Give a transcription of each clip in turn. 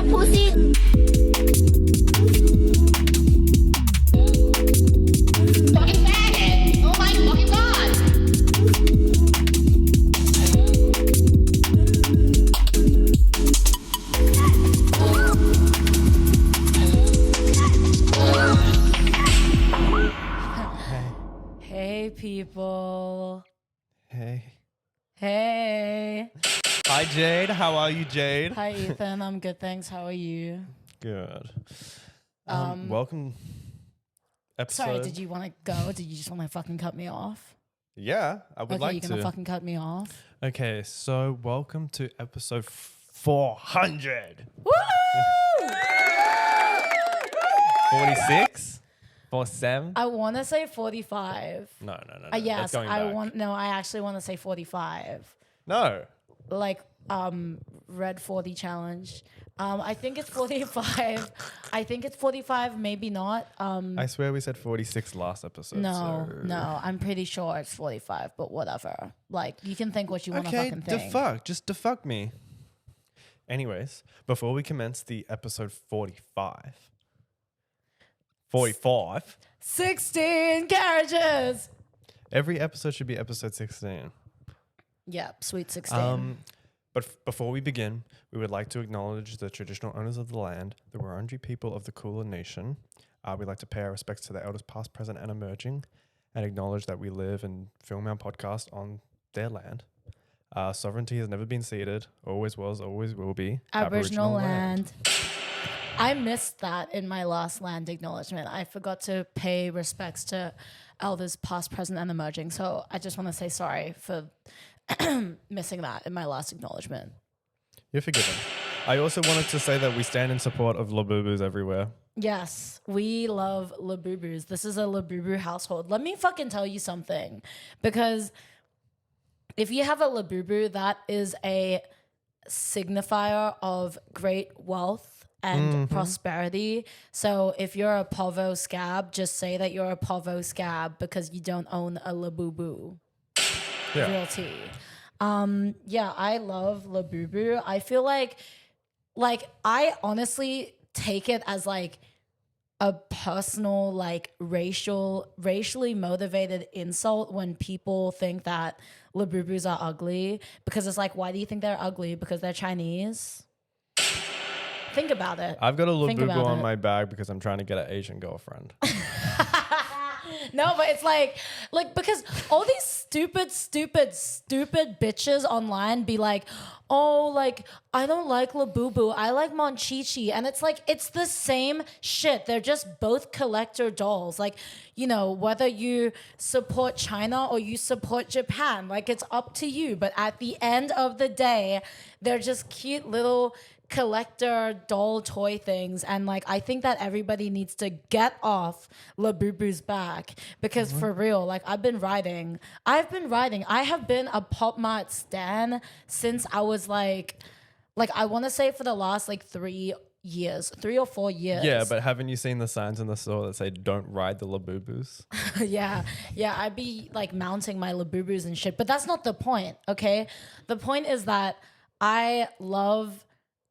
your pussy. Fucking faggot. Oh my fucking god. Hey people. Hey. Hey. Hi, Jade. How are you, Jade? Hi Ethan, I'm good, thanks. How are you? Good. Welcome. Episode. Sorry, did you want to go? Did you just want to fucking cut me off? Yeah, I would like you're to. gonna fucking cut me off? Okay, so welcome to episode 400. Woo! 46? 47? I want to say 45. No. Yes, That's going I back. want. No, I actually want to say 45. No. Like Red 40 challenge. I think it's 45. I think it's 45. Maybe not. I swear we said 46 last episode. No, so. no. I'm pretty sure it's 45. But whatever. Like you can think what you want to Okay, fucking think. defuck. Just defuck me. Anyways, before we commence the episode 45. 45. 16 carriages. Every episode should be episode 16. Yep, sweet 16. But before we begin, we would like to acknowledge the traditional owners of the land, the Wurundjeri people of the Kulin Nation. We'd like to pay our respects to the elders past, present, and emerging, and acknowledge that we live and film our podcast on their land. Sovereignty has never been ceded, always was, always will be. Aboriginal land. I missed that in my last land acknowledgement. I forgot to pay respects to elders past, present, and emerging. So I just want to say sorry for missing that in my last acknowledgement. You're forgiven. I also wanted to say that we stand in support of Labubus everywhere. Yes, we love Labubus. This is a Labubu household. Let me fucking tell you something. Because if you have a Labubu, that is a signifier of great wealth and prosperity. So if you're a povo scab, just say that you're a povo scab because you don't own a Labubu. Yeah. Real tea. Yeah, I love Labubu. I feel like I honestly take it as like a personal, like racially motivated insult when people think that Labubus are ugly, because it's like, why do you think they're ugly? Because they're Chinese? Think about it. I've got a Think Labubu about on it. my bag because I'm trying to get an Asian girlfriend. No, but it's like because all these stupid bitches online be like, oh, like I don't like Labubu, I like Monchichi, and it's like it's the same shit. They're just both collector dolls. Like, you know, whether you support China or you support Japan, like it's up to you. But at the end of the day, they're just cute little collector doll toy things, and like I think that everybody needs to get off Labubu's back, because for real, like I've been riding. I have been a Pop Mart stan since I was like I want to say for the last like 3 or 4 years. Yeah, but haven't you seen the signs in the store that say don't ride the Labubus? yeah, I'd be like mounting my Labubus and shit, but that's not the point, okay? The point is that I love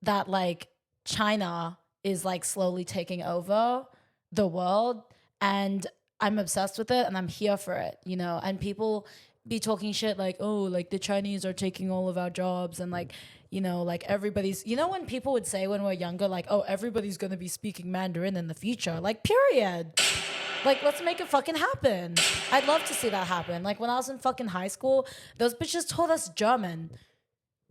that like China is like slowly taking over the world, and I'm obsessed with it and I'm here for it, you know? And people be talking shit like, oh, like the Chinese are taking all of our jobs, and like, you know, like everybody's, you know, when people would say when we're younger, like, oh, everybody's gonna be speaking Mandarin in the future, like period. Like, let's make it fucking happen. I'd love to see that happen. Like when I was in fucking high school, those bitches taught us German.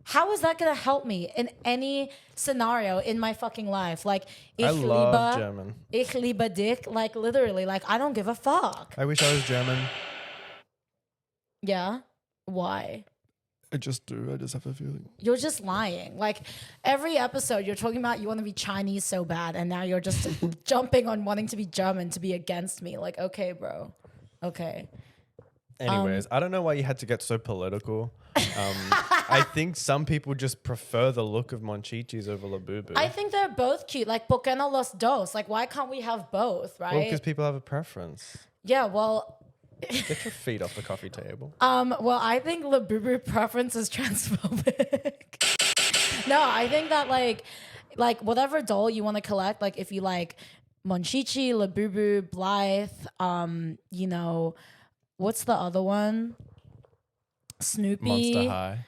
How is that gonna help me in any scenario in my fucking life? Like, I love German. Ich liebe dich. Like, literally, like, I don't give a fuck. I wish I was German. Yeah? Why? I just do. I just have a feeling. You're just lying. Like, every episode you're talking about you want to be Chinese so bad, and now you're just jumping on wanting to be German to be against me. Like, okay, bro. Okay. Anyways, I don't know why you had to get so political. I think some people just prefer the look of Monchichis over Labubu. I think they're both cute. Like, ¿por qué no los dos? Like, why can't we have both, right? Well, because people have a preference. Yeah, well... Get your feet off the coffee table. Well, I think Labubu preference is transphobic. No, I think that like like whatever doll you want to collect. Like if you like Monchichi, Labubu, Blythe, you know, what's the other one? Snoopy. Monster High.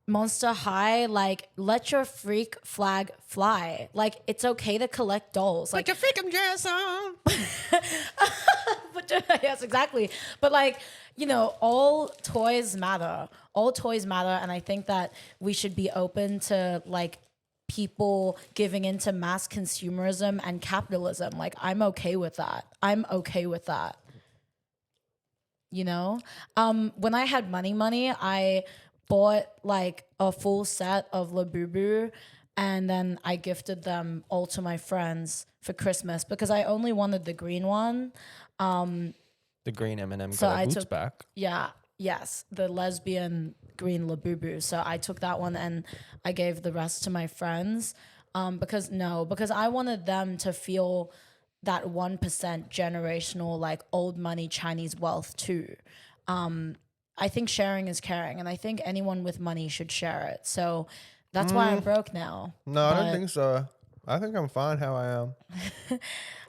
Monster High, like let your freak flag fly. Like it's okay to collect dolls. Like Put your freaking dress on. yes, exactly. But like, you know, all toys matter. All toys matter, and I think that we should be open to like people giving into mass consumerism and capitalism. Like I'm okay with that. I'm okay with that. You know? When I had money, I bought like a full set of Labubu, and then I gifted them all to my friends for Christmas because I only wanted the green one. The green M&M So got I her boots took- back. Yeah, yes, the lesbian green Labubu. So I took that one and I gave the rest to my friends because I wanted them to feel that 1% generational like old money Chinese wealth too. I think sharing is caring, and I think anyone with money should share it. So that's why I'm broke now. No, I don't But, think so. I think I'm fine how I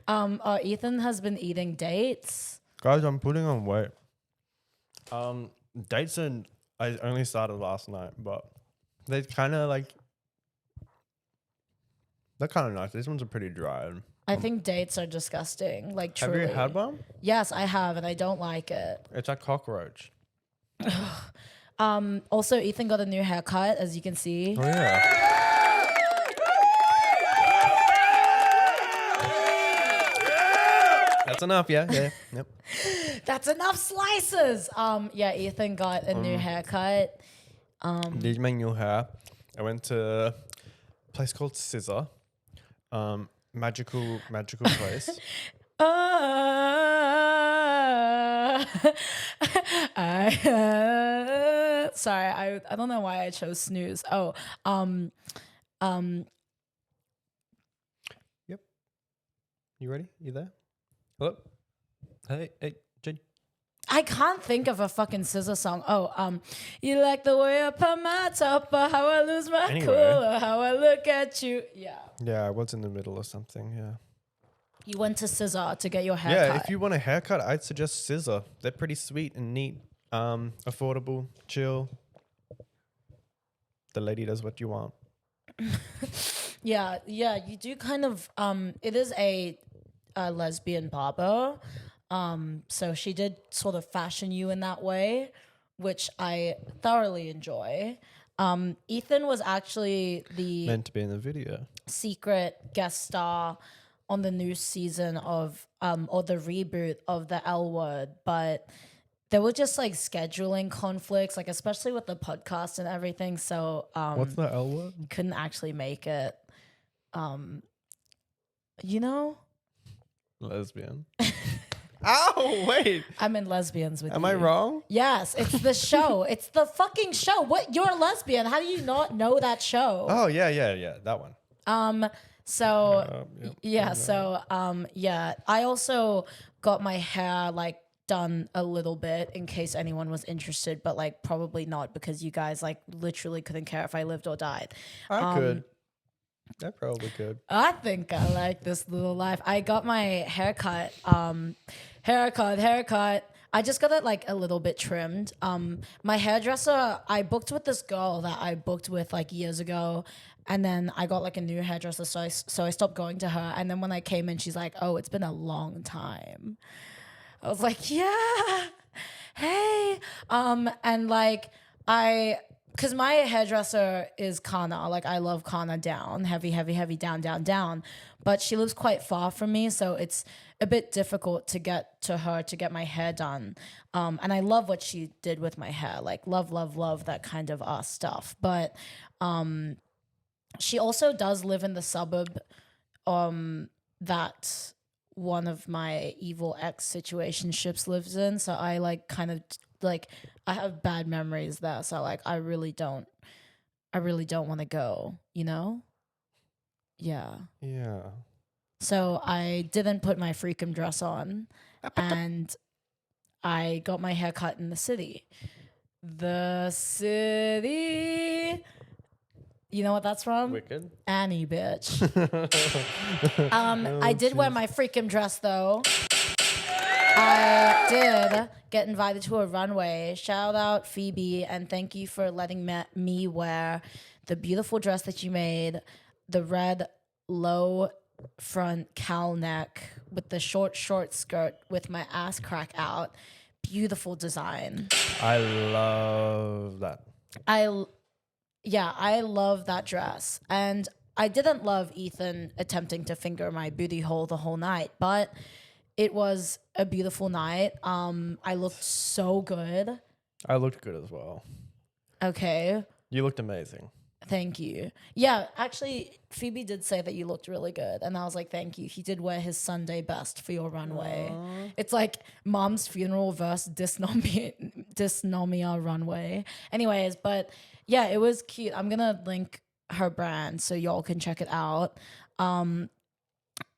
am. Ethan has been eating dates. Guys, I'm putting on weight. Dates and I only started last night, but they kind of like they're kind of nice. These ones are pretty dry. I think dates are disgusting. Like Have truly. you had one? Yes, I have, and I don't like it. It's a cockroach. Also, Ethan got a new haircut, as you can see. Oh yeah. That's enough. Yeah. Yep. That's enough slices. Yeah, Ethan got a new haircut. These my new hair. I went to a place called Scissor. Magical place. Sorry, I don't know why I chose snooze. Oh, Yep. You ready? You there? Hello? Hey, Jade. I can't think of a fucking scissor song. Oh, you like the way I put my top, or how I lose my Anyway. cool, or how I look at you. Yeah. Yeah, I was in the middle of something, yeah. You went to Scissor to get your hair Yeah, cut. if you want a haircut, I'd suggest Scissor. They're pretty sweet and neat. Affordable, chill. The lady does what you want. Yeah, you do kind of. It is a lesbian barber, so she did sort of fashion you in that way, which I thoroughly enjoy. Ethan was actually the Meant to be in the video. secret guest star on the new season of or the reboot of the L Word, but there were just like scheduling conflicts, like especially with the podcast and everything. So What's the L word? couldn't actually make it. You know, Lesbian. Ow, wait. I'm in lesbians with Am you. I wrong? Yes, it's the show. It's the fucking show. What? You're a lesbian. How do you not know that show? Oh, yeah. That one. So Yep. yeah, so yeah, I also got my hair like done a little bit in case anyone was interested, but like probably not because you guys like literally couldn't care if I lived or died. I could. I probably could. I think I like this little life. I got my haircut. Haircut. I just got it like a little bit trimmed. My hairdresser, I booked with this girl that I booked with like years ago. And then I got like a new hairdresser. So I stopped going to her. And then when I came in, she's like, oh, it's been a long time. I was like, yeah, hey. And like because my hairdresser is Kana. Like I love Kana down, heavy, down. But she lives quite far from me, so it's a bit difficult to get to her to get my hair done. And I love what she did with my hair, like love that kind of stuff. But she also does live in the suburb that one of my evil ex situationships lives in. So I like kind of like I have bad memories there. So like I really don't want to go, you know? Yeah. Yeah. So I didn't put my freakum dress on and I got my hair cut in the city. The city You know what that's from? Wicked. Annie, bitch. I did wear my freaking dress though. I did get invited to a runway. Shout out Phoebe, and thank you for letting me wear the beautiful dress that you made, the red low front cowl neck with the short skirt with my ass crack out. Beautiful design. I love that. I love that dress. And I didn't love Ethan attempting to finger my booty hole the whole night, but it was a beautiful night. I looked so good. I looked good as well. Okay. You looked amazing. Thank you. Yeah, actually, Phoebe did say that you looked really good. And I was like, thank you. He did wear his Sunday best for your runway. Aww. It's like mom's funeral versus dysnomia runway. Anyways, but yeah, it was cute. I'm going to link her brand so y'all can check it out.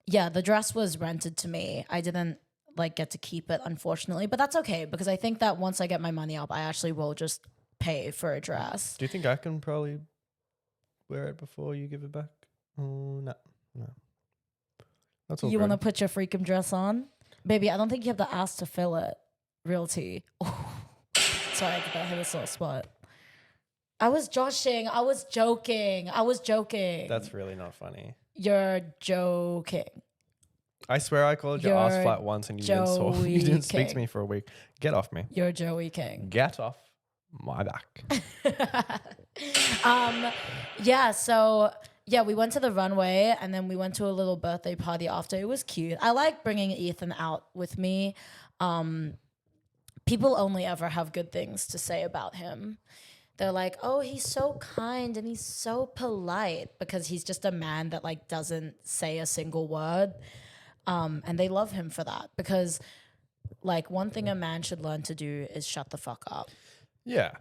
Yeah, the dress was rented to me. I didn't like get to keep it, unfortunately. But that's okay because I think that once I get my money up, I actually will just pay for a dress. Do you think I can probably wear it before you give it back? Oh, no. That's all. You want to put your freaking dress on? Baby, I don't think you have the ass to fill it. Real tea. Oh. Sorry, that hit a sore spot. I was joshing. I was joking. That's really not funny. You're joking. I swear I called your ass flat once and you didn't speak to me for a week. Get off me. You're Joey King. Get off my back. Yeah, so yeah, we went to the runway and then we went to a little birthday party after. It was cute. I like bringing Ethan out with me. People only ever have good things to say about him. They're like, oh, he's so kind and he's so polite because he's just a man that like doesn't say a single word. And they love him for that because like one thing a man should learn to do is shut the fuck up. Yeah.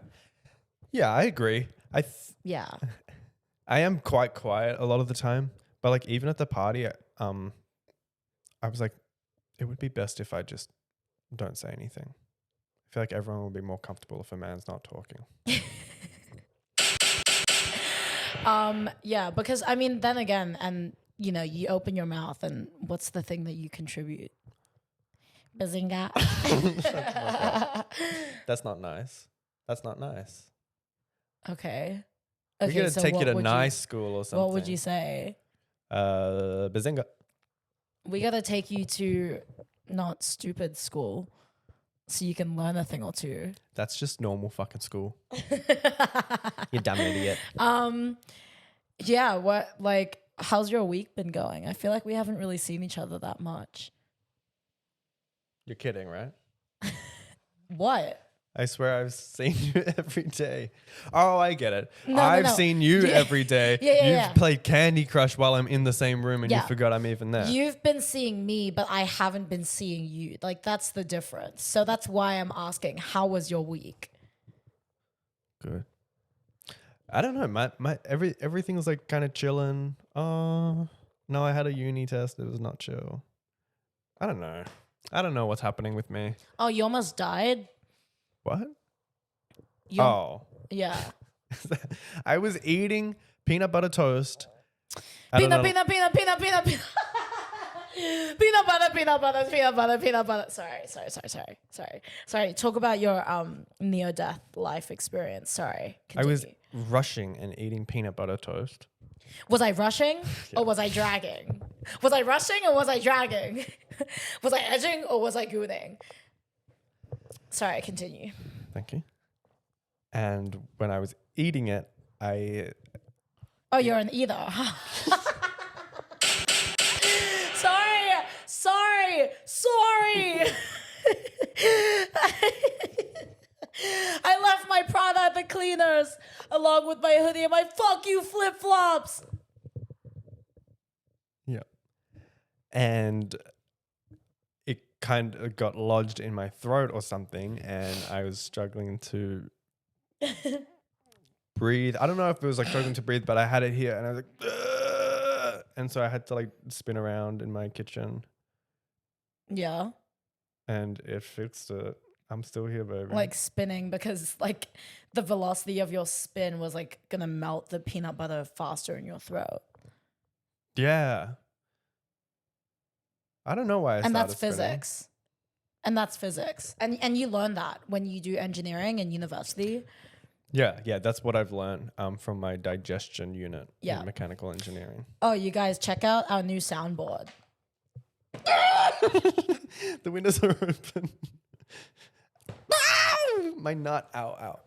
Yeah, I agree. Yeah. I am quite quiet a lot of the time, but like even at the party, I was like, it would be best if I just don't say anything. I feel like everyone will be more comfortable if a man's not talking. Yeah, because I mean, then again, and you know, you open your mouth and what's the thing that you contribute? Bazinga. That's not nice. That's not nice. Okay. We're going to take you to nice school or something. What would you say? Bazinga. We got to take you to not stupid school so you can learn a thing or two. That's just normal fucking school. You dumb idiot. Yeah, what, like, how's your week been going? I feel like we haven't really seen each other that much. You're kidding, right? What? I swear I've seen you every day. Oh, I get it. No, I've seen you every day. You've played Candy Crush while I'm in the same room and you forgot I'm even there. You've been seeing me, but I haven't been seeing you. Like, that's the difference. So that's why I'm asking, how was your week? Good. I don't know. Everything was like kind of chilling. Oh, no, I had a uni test. It was not chill. I don't know. I don't know what's happening with me. Oh, you almost died? What? Yeah. I was eating peanut butter toast. Peanut butter. Sorry. Talk about your near-death life experience. Sorry. Continue. I was rushing and eating peanut butter toast. Was I rushing or was I dragging? Was I rushing or was I dragging? Was I edging or was I gooning? Sorry, continue. Thank you. And when I was eating it, Oh, you're an eater. Sorry. I left my Prada at the cleaners along with my hoodie and my fuck you flip-flops. Yeah. And it kind of got lodged in my throat or something and I was struggling to breathe. I don't know if it was like struggling to breathe, but I had it here and I was like, ugh! And so I had to like spin around in my kitchen. Yeah. And it fixed it. I'm still here, baby. like spinning because like the velocity of your spin was like gonna melt the peanut butter faster in your throat. Yeah. I don't know why I And that's started spinning. physics. And that's physics. And you learn that when you do engineering in university. Yeah, that's what I've learned from my digestion unit Yeah. in mechanical engineering. Oh, you guys check out our new soundboard. The windows are open. My nut. Ow.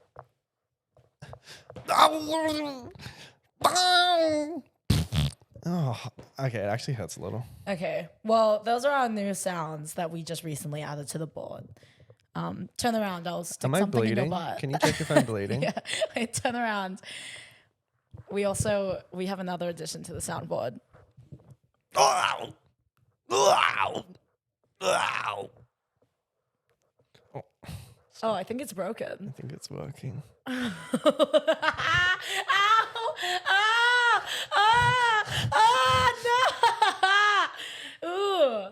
Oh, okay. It actually hurts a little. Okay. Well, those are our new sounds that we just recently added to the board. Turn around. I'll stick Am I something in your bleeding? butt. Can you check if I'm bleeding? Yeah. Wait, turn around. We have another addition to the soundboard. Ow! Ow! Ow! Oh, I think it's broken. I think it's working. Ow! Ah! Ah! Ah! No! Ooh.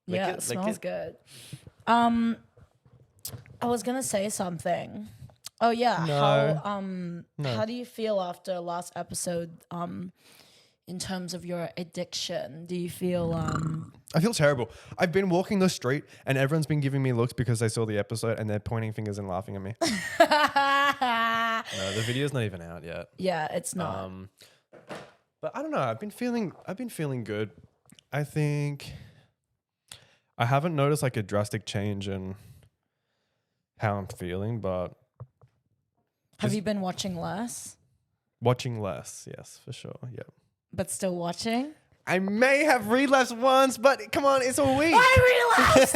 Yeah, it smells good. I was gonna say something. Oh yeah. No. How do you feel after last episode? In terms of your addiction, do you feel I feel terrible. I've been walking the street and everyone's been giving me looks because they saw the episode and they're pointing fingers and laughing at me. No, the video's not even out yet. Yeah, it's not. But I don't know. I've been feeling good. I think I haven't noticed like a drastic change in how I'm feeling, but Have you been watching less, watching less, yes, for sure. Yeah. but still watching? I may have relapsed once, but come on, it's a week. I relapsed.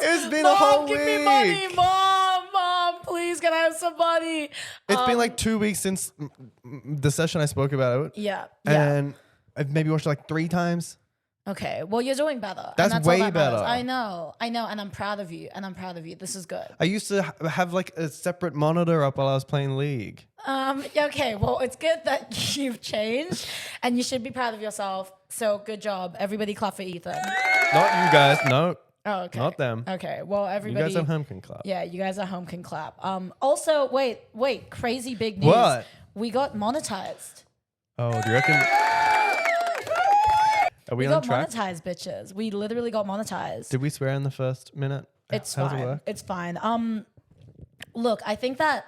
It's been Mom, a whole give week. me money. Mom, please, can I have some money? It's been like 2 weeks since the session I spoke about. Yeah. And I've maybe watched it like 3 times. Okay. Well, you're doing better. That's and way all that matters. better. I know, and I'm proud of you. This is good. I used to have like a separate monitor up while I was playing League. Okay. Well, it's good that you've changed, and you should be proud of yourself. So good job, everybody. Clap for Ethan. Not you guys. No. Oh, okay. Not them. Okay. Well, You everybody. guys at home can clap. Yeah, you guys at home can clap. Also, wait, crazy big news. What? We got monetized. Oh, do you reckon? Are we We on got track? monetized, bitches. We literally got monetized. Did we swear in the first minute? It's How does fine. it work? It's fine. Look, I think that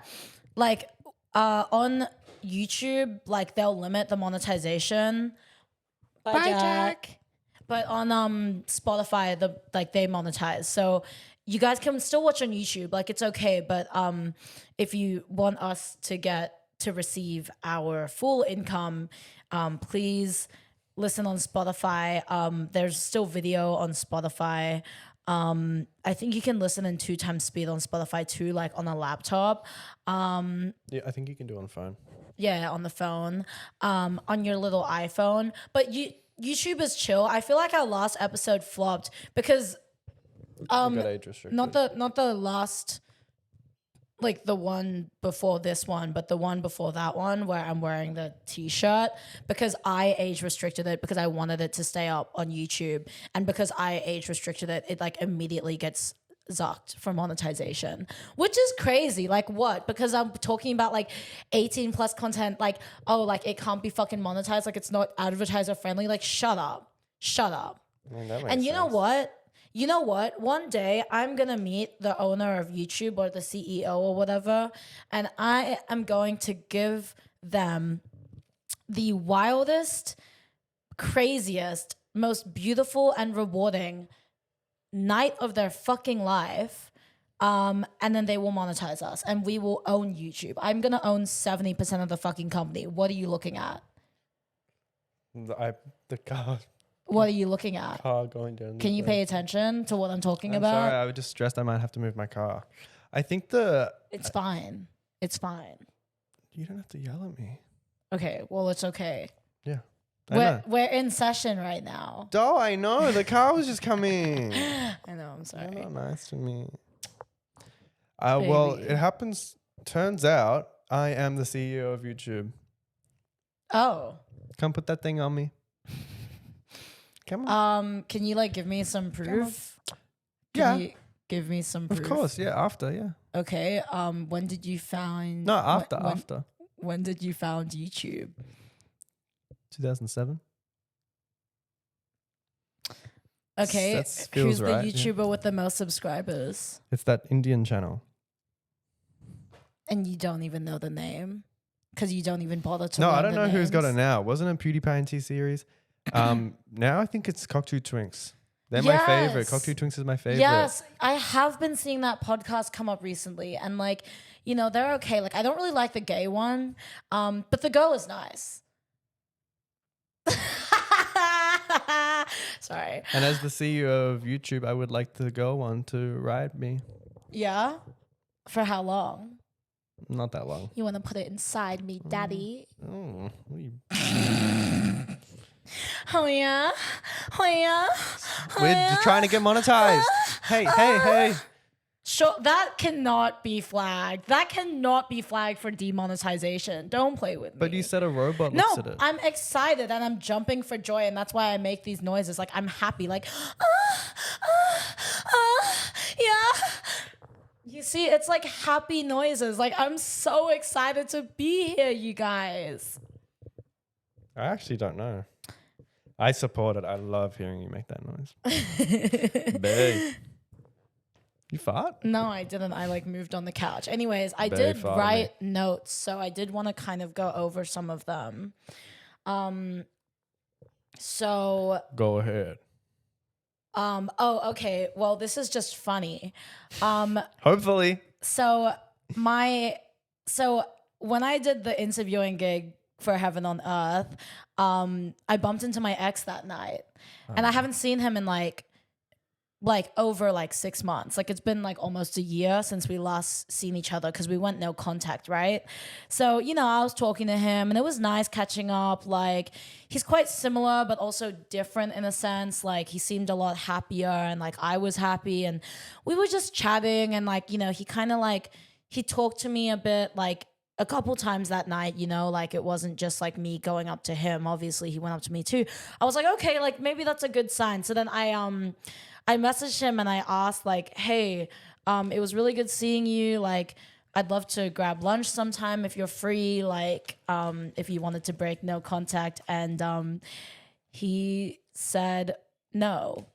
like on YouTube, like they'll limit the monetization. Bye, Jack. But on Spotify, they monetize. So you guys can still watch on YouTube. Like it's okay. But if you want us to receive our full income, please listen on Spotify. There's still video on Spotify. I think you can listen in 2 times speed on Spotify too, like on a laptop. Yeah, I think you can do it on the phone. Yeah, on the phone, on your little iPhone. But YouTube is chill. I feel like our last episode flopped because We got age restricted. not the last, like the one before this one, but the one before that one where I'm wearing the t-shirt, because I age restricted it because I wanted it to stay up on YouTube, and because I age restricted it like immediately gets zucked for monetization, which is crazy. Like what? Because I'm talking about like 18 plus content, like, oh, like it can't be fucking monetized, like it's not advertiser friendly. Like shut up. I mean, that makes And you know sense. what? One day I'm going to meet the owner of YouTube or the CEO or whatever, and I am going to give them the wildest, craziest, most beautiful and rewarding night of their fucking life. And then they will monetize us and we will own YouTube. I'm going to own 70% of the fucking company. What are you looking at? The car What are you looking at? going down. Can you pay attention to what I'm talking I'm about? sorry, I was just stressed I might have to move my car. I think It's fine. It's fine. you don't have to yell at me. Okay, well, it's okay. Yeah. I know. We're in session right now. Oh, I know. The car was just coming. I know, I'm You're sorry. not nice to me. Well, Baby. it happens. Turns out I am the CEO of YouTube. Oh. Come put that thing on me. Come on. Can you like give me some proof? Yeah. You, give me some proof? Of course, yeah. After, yeah. Okay. When did you find? No, after, when, after. When did you found YouTube? 2007. Okay. That Who's feels the right, yeah. YouTuber with the most subscribers? It's that Indian channel. And you don't even know the name because you don't even bother to. No, I learn don't the know who's got it names? now. Wasn't it PewDiePie and T-Series? Now I think it's cocteau twinks. They're my favorite. Yes. Cocteau twinks is my favorite. Yes, I have been seeing that podcast come up recently, and like, you know, they're okay. Like, I don't really like the gay one, but the girl is nice. Sorry. And as the CEO of YouTube, I would like the girl one to ride me. Yeah. For how long? Not that long. You want to put it inside me, daddy? Oh, what are you- Oh yeah. Oh yeah. Oh, we're yeah? trying to get monetized. Hey. Sure, that cannot be flagged. That cannot be flagged for demonetization. Don't play with me. But you said a robot no, looks at it. I'm excited and I'm jumping for joy, and that's why I make these noises. Like, I'm happy. Like, yeah. You see, it's like happy noises. Like, I'm so excited to be here, you guys. I actually don't know. I support it. I love hearing you make that noise. Babe. You fart? No, I didn't. I like moved on the couch. Anyways, I Very did far write notes, so I did want to kind of go over some of them. So Go ahead. oh, okay. Well, this is just funny. Hopefully. So when I did the interviewing gig for Heaven on Earth, I bumped into my ex that night, and I haven't seen him in like over like 6 months. Like, it's been like almost a year since we last seen each other because we went no contact, right? So, you know, I was talking to him and it was nice catching up. Like, he's quite similar but also different in a sense. Like, he seemed a lot happier and like I was happy, and we were just chatting, and like, you know, he kind of like, he talked to me a bit like a couple times that night, you know, like it wasn't just like me going up to him. Obviously he went up to me too. I was like, okay, like maybe that's a good sign. So then I messaged him and I asked like, hey, it was really good seeing you. Like, I'd love to grab lunch sometime if you're free. Like, if you wanted to break no contact. And he said no.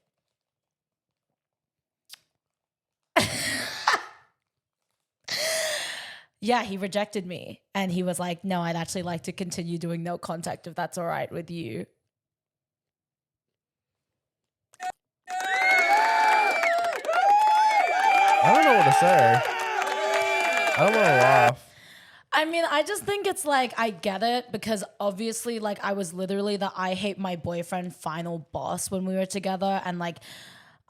Yeah, he rejected me. And he was like, no, I'd actually like to continue doing no contact if that's all right with you. I don't know what to say. I don't want to laugh. I mean, I just think it's like, I get it because obviously like I was literally the I hate my boyfriend final boss when we were together. And like,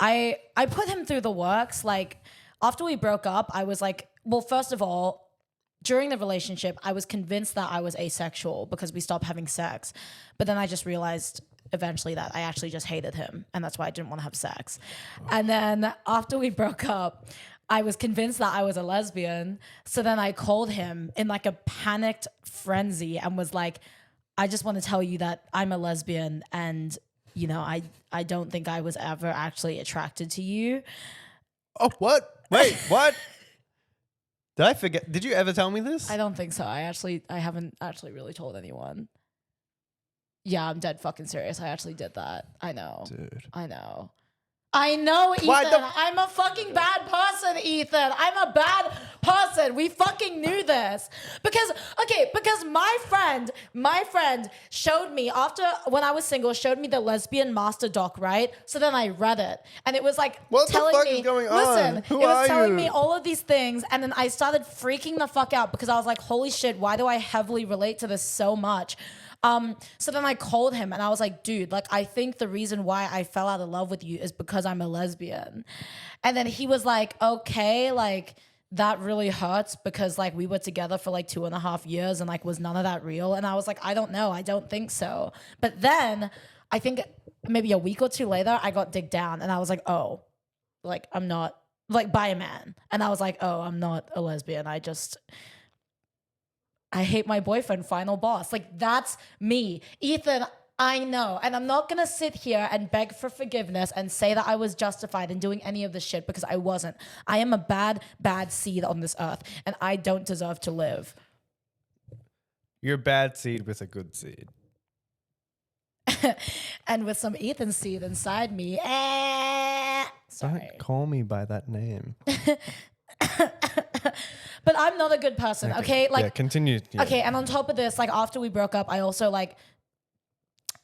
I put him through the works. Like, after we broke up, I was like, well, first of all, during the relationship, I was convinced that I was asexual because we stopped having sex. But then I just realized eventually that I actually just hated him, and that's why I didn't want to have sex. And then after we broke up, I was convinced that I was a lesbian. So then I called him in like a panicked frenzy and was like, I just want to tell you that I'm a lesbian, and you know, I don't think I was ever actually attracted to you. Oh, what? Wait, what? Did I forget? Did you ever tell me this? I don't think so. I haven't actually really told anyone. Yeah, I'm dead fucking serious. I actually did that. I know. Dude. I know. I know, Ethan. I'm a fucking bad person, Ethan. I'm a bad person. We fucking knew this. Because my friend showed me when I was single, showed me the lesbian master doc, right? So then I read it. And it was like What the telling fuck me, is going on? listen, Who it was are telling you? me all of these things. And then I started freaking the fuck out because I was like, holy shit, why do I heavily relate to this so much? So then I called him and I was like, dude, like, I think the reason why I fell out of love with you is because I'm a lesbian. And then he was like, okay, like, that really hurts because like we were together for like 2.5 years and like was none of that real. And I was like, I don't know. I don't think so. But then I think maybe a week or two later, I got digged down and I was like, oh, like, I'm not, like, by a man. And I was like, oh, I'm not a lesbian. I hate my boyfriend, final boss. Like, that's me. Ethan, I know. And I'm not going to sit here and beg for forgiveness and say that I was justified in doing any of this shit because I wasn't. I am a bad, bad seed on this earth and I don't deserve to live. You're a bad seed with a good seed. And with some Ethan seed inside me. Sorry. Don't call me by that name. But I'm not a good person, okay? Like, yeah, continue. Yeah. Okay, and on top of this, like after we broke up, I also like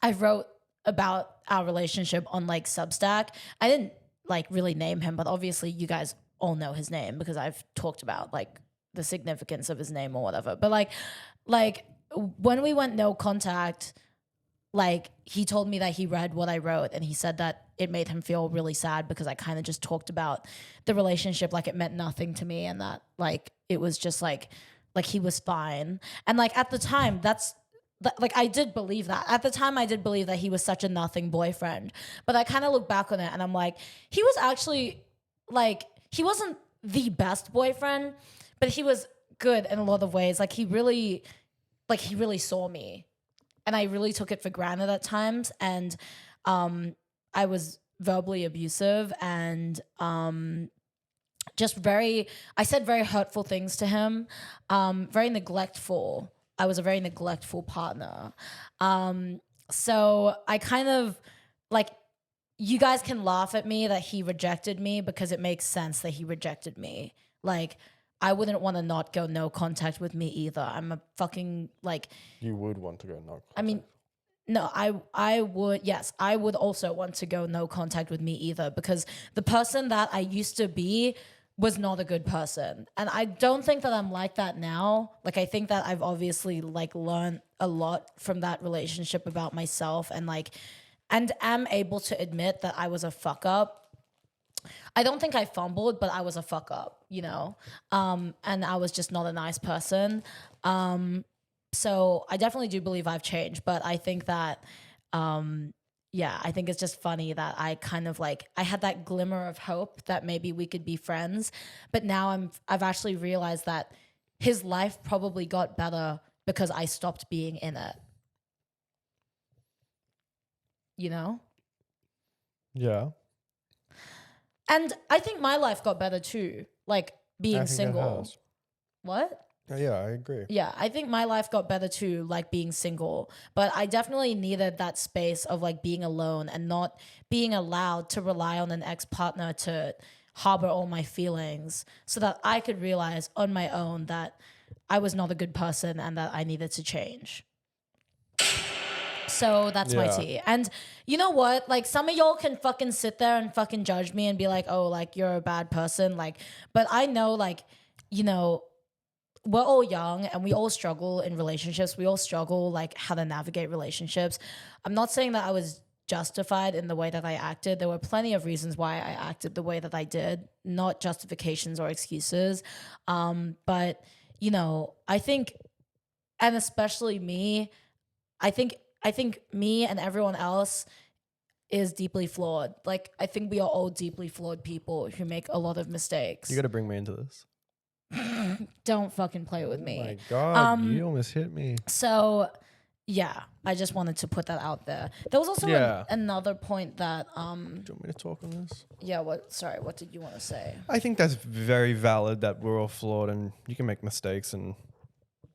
I wrote about our relationship on like Substack. I didn't like really name him, but obviously you guys all know his name because I've talked about like the significance of his name or whatever. But like when we went no contact, like he told me that he read what I wrote and he said that it made him feel really sad because I kind of just talked about the relationship like it meant nothing to me and that like it was just like he was fine. And like at the time like I did believe that. At the time I did believe that he was such a nothing boyfriend. But I kind of look back on it and I'm like, he was actually like, he wasn't the best boyfriend, but he was good in a lot of ways. Like he really saw me. And I really took it for granted at times. And I was verbally abusive and I said very hurtful things to him, very neglectful. I was a very neglectful partner. So I kind of like, you guys can laugh at me that he rejected me because it makes sense that he rejected me. Like, I wouldn't want to not go no contact with me either. I'm a fucking like. You would want to go no contact. I mean, no, I would. Yes, I would also want to go no contact with me either because the person that I used to be was not a good person. And I don't think that I'm like that now. Like, I think that I've obviously like learned a lot from that relationship about myself and like, and am able to admit that I was a fuck up. I don't think I fumbled, but I was a fuck up, you know? And I was just not a nice person. So I definitely do believe I've changed, but I think that, yeah, I think it's just funny that I kind of like, I had that glimmer of hope that maybe we could be friends, but now I've actually realized that his life probably got better because I stopped being in it. You know? Yeah. And I think my life got better too, like being single. What? Yeah, I agree. Yeah, I think my life got better too, like being single. But I definitely needed that space of like being alone and not being allowed to rely on an ex-partner to harbor all my feelings so that I could realize on my own that I was not a good person and that I needed to change. So that's my tea. And you know what? Like some of y'all can fucking sit there and fucking judge me and be like, oh, like you're a bad person. Like, but I know like, you know, we're all young and we all struggle in relationships. We all struggle like how to navigate relationships. I'm not saying that I was justified in the way that I acted. There were plenty of reasons why I acted the way that I did, not justifications or excuses. But you know, I think, and especially me, I think me and everyone else is deeply flawed. Like, I think we are all deeply flawed people who make a lot of mistakes. You got to bring me into this. Don't fucking play with me. Oh my God, you almost hit me. So, yeah, I just wanted to put that out there. There was also another point that... Do you want me to talk on this? Yeah, what did you want to say? I think that's very valid that we're all flawed and you can make mistakes and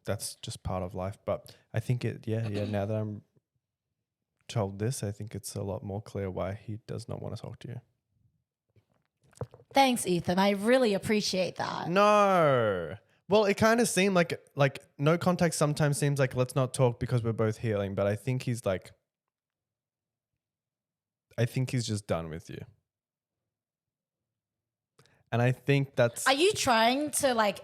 that's just part of life. But I think now that I'm told this, I think it's a lot more clear why he does not want to talk to you. Thanks, Ethan. I really appreciate that. No. Well, it kind of seemed like no contact sometimes seems like let's not talk because we're both healing. But I think he's just done with you. And I think that's... Are you trying to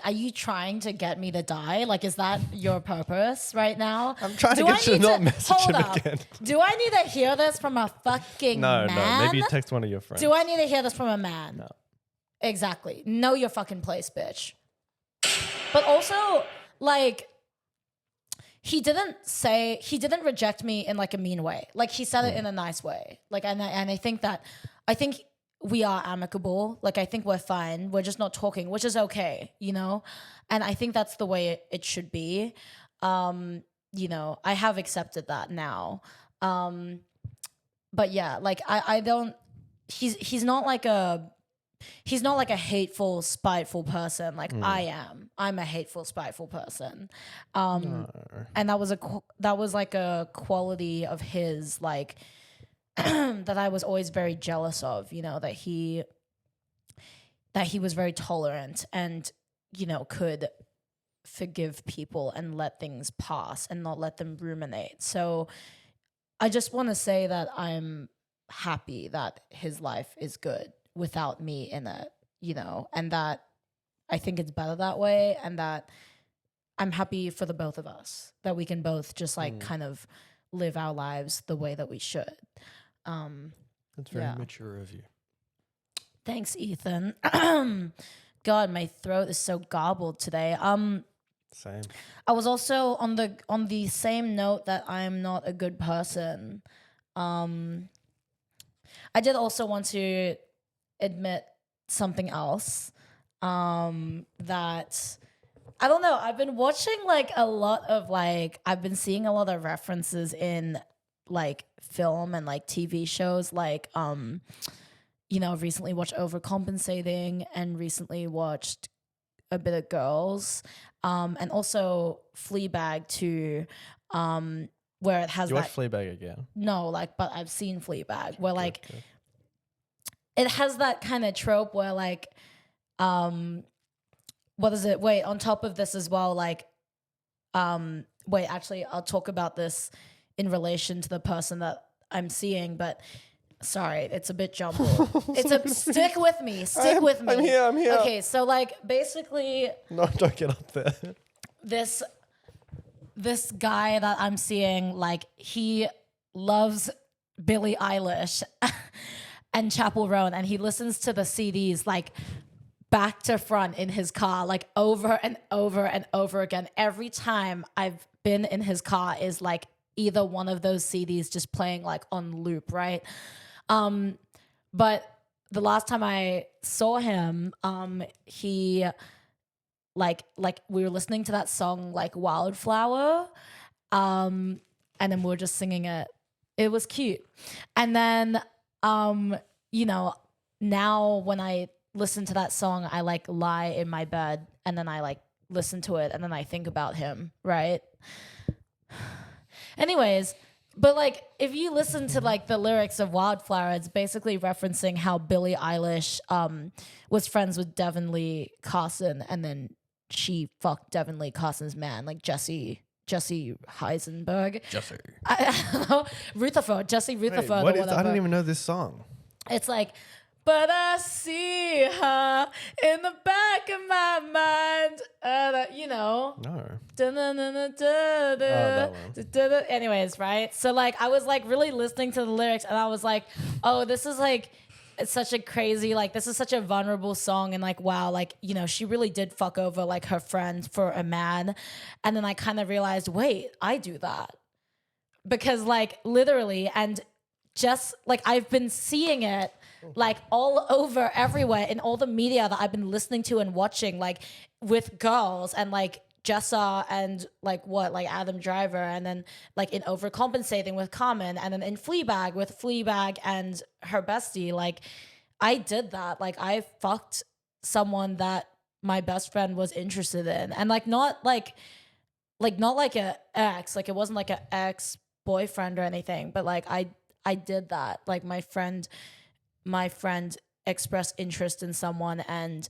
are you trying to get me to die? Like, is that your purpose right now? I'm trying to get you to not message him again. Do I need to hear this from a fucking man? No. Maybe you text one of your friends. Do I need to hear this from a man? No. Exactly. Know your fucking place, bitch. But also, like, he didn't reject me in like a mean way. Like, he said it in a nice way. Like, and I think we are amicable. Like, I think we're fine. We're just not talking, which is okay, you know? And I think that's the way it should be. You know, I have accepted that now. But yeah, like I don't. He's not like a. He's not like a hateful, spiteful person. Like I am. I'm a hateful, spiteful person. No. And that was like a quality of his, like that I was always very jealous of. You know, that he was very tolerant and, you know, could forgive people and let things pass and not let them ruminate. So I just want to say that I'm happy that his life is good without me in it, you know, and that I think it's better that way, and that I'm happy for the both of us, that we can both just like kind of live our lives the way that we should. That's very mature of you. Thanks, Ethan. God, my throat is so garbled today. Same. I was also on the same note that I'm not a good person. I did also want to admit something else. That I don't know. I've been watching like a lot of I've been seeing a lot of references in like film and like TV shows. Like you know, I've recently watched Overcompensating and recently watched a bit of Girls, and also Fleabag too, where it has You that. watch Fleabag again? No, like, but I've seen Fleabag, where like Good. it has that kind of trope where like, what is it? Wait, on top of this as well, like, wait, actually, I'll talk about this in relation to the person that I'm seeing, but. Sorry, it's a bit jumbled. Stick with me. Stick with me. I'm here. Okay, so like basically No, don't get up there. this guy that I'm seeing, like he loves Billie Eilish and Chapel Roan, and he listens to the CDs like back to front in his car, like over and over and over again. Every time I've been in his car is like either one of those CDs just playing like on loop, right? But the last time I saw him, he like we were listening to that song like Wildflower, and then we were just singing it. It was cute. And then you know, now when I listen to that song, I like lie in my bed and then I like listen to it and then I think about him, right? Anyways, but like if you listen to like the lyrics of Wildflower, it's basically referencing how Billie Eilish was friends with Devin Lee Carson, and then she fucked Devin Lee Carson's man, like Jesse Heisenberg. I don't know. Jesse Rutherford. What or is? whatever. I don't even know this song. It's like, but I see her in the back of my mind. You know. No. Da-na-na-na-da-da. Da-da-da. Anyways, right? So like I was like really listening to the lyrics and I was like, oh, this is like it's such a crazy, like this is such a vulnerable song, and like wow, like, you know, she really did fuck over like her friend for a man. And then I kind of realized, wait, I do that. Because like literally, and just like I've been seeing it like all over everywhere in all the media that I've been listening to and watching, like with Girls and like Jessa and like Adam Driver, and then like in Overcompensating with Carmen, and then in Fleabag with Fleabag and her bestie. Like I did that. Like I fucked someone that my best friend was interested in, and like not like a ex, like it wasn't like an ex boyfriend or anything, but like I did that. Like my friend expressed interest in someone and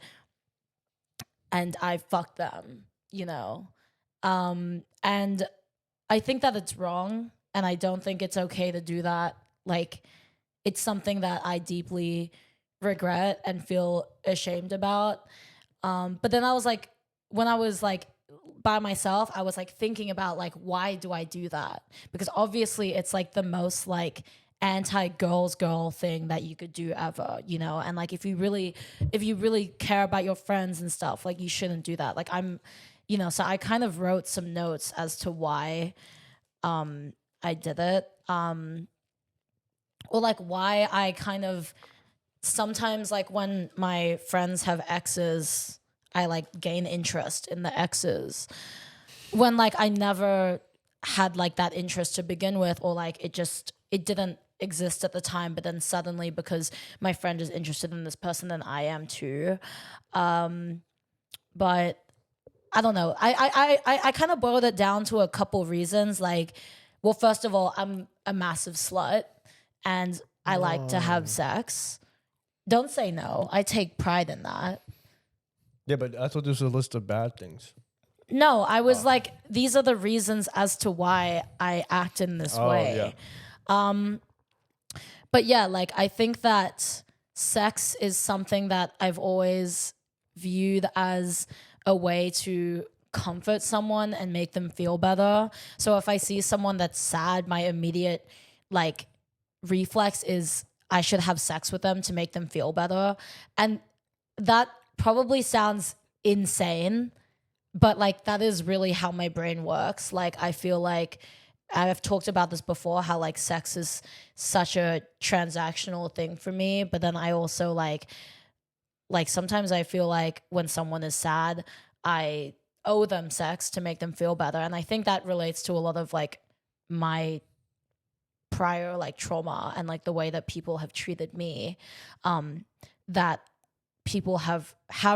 I fucked them, you know? And I think that it's wrong, and I don't think it's okay to do that. Like it's something that I deeply regret and feel ashamed about. But then I was like, when I was like by myself, I was like thinking about like, why do I do that? Because obviously it's like the most like anti-girls girl thing that you could do ever, you know? And like if you really care about your friends and stuff, like you shouldn't do that. Like I'm, you know, so I kind of wrote some notes as to why I did it. Or like why I kind of sometimes like when my friends have exes, I like gain interest in the exes when like I never had like that interest to begin with, or like it didn't exist at the time, but then suddenly because my friend is interested in this person, then I am too. But I don't know. I kind of boiled it down to a couple reasons. Like, well, first of all, I'm a massive slut and I like to have sex. Don't say no. I take pride in that. Yeah, but I thought this was a list of bad things. No, I was like, these are the reasons as to why I act in this way. Yeah. But yeah, like I think that sex is something that I've always viewed as a way to comfort someone and make them feel better. So if I see someone that's sad, my immediate like reflex is I should have sex with them to make them feel better. And that probably sounds insane, but like that is really how my brain works. Like I feel like I've talked about this before, how like sex is such a transactional thing for me, but then I also like sometimes I feel like when someone is sad, I owe them sex to make them feel better. And I think that relates to a lot of like my prior like trauma and like the way that people have treated me, that people have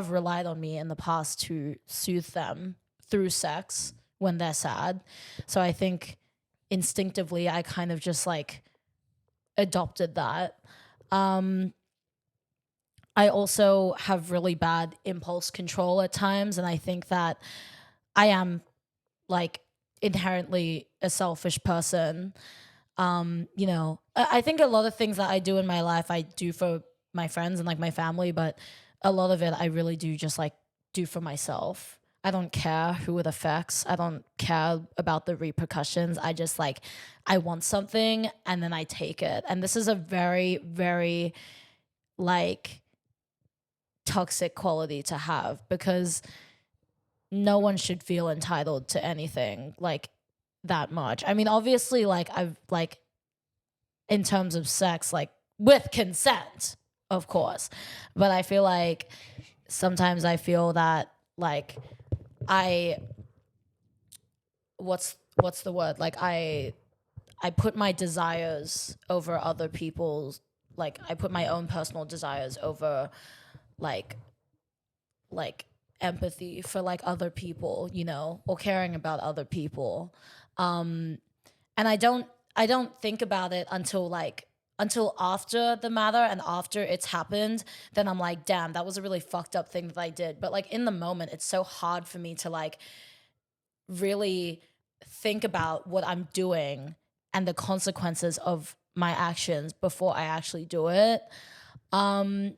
relied on me in the past to soothe them through sex when they're sad. So I think instinctively I kind of just like adopted that. I also have really bad impulse control at times, and I think that I am like inherently a selfish person. You know, I think a lot of things that I do in my life I do for my friends and like my family, but a lot of it I really do just like do for myself. I don't care who it affects. I don't care about the repercussions. I just like, I want something and then I take it. And this is a very, very like toxic quality to have, because no one should feel entitled to anything like that much. I mean, obviously, like I've like in terms of sex, like with consent, of course. But I feel like sometimes I feel that like what's the word? Like I put my desires over other people's, like I put my own personal desires over like empathy for like other people, you know, or caring about other people. And I don't think about it until after the matter and after it's happened. Then I'm like, damn, that was a really fucked up thing that I did. But like in the moment, it's so hard for me to like really think about what I'm doing and the consequences of my actions before I actually do it. And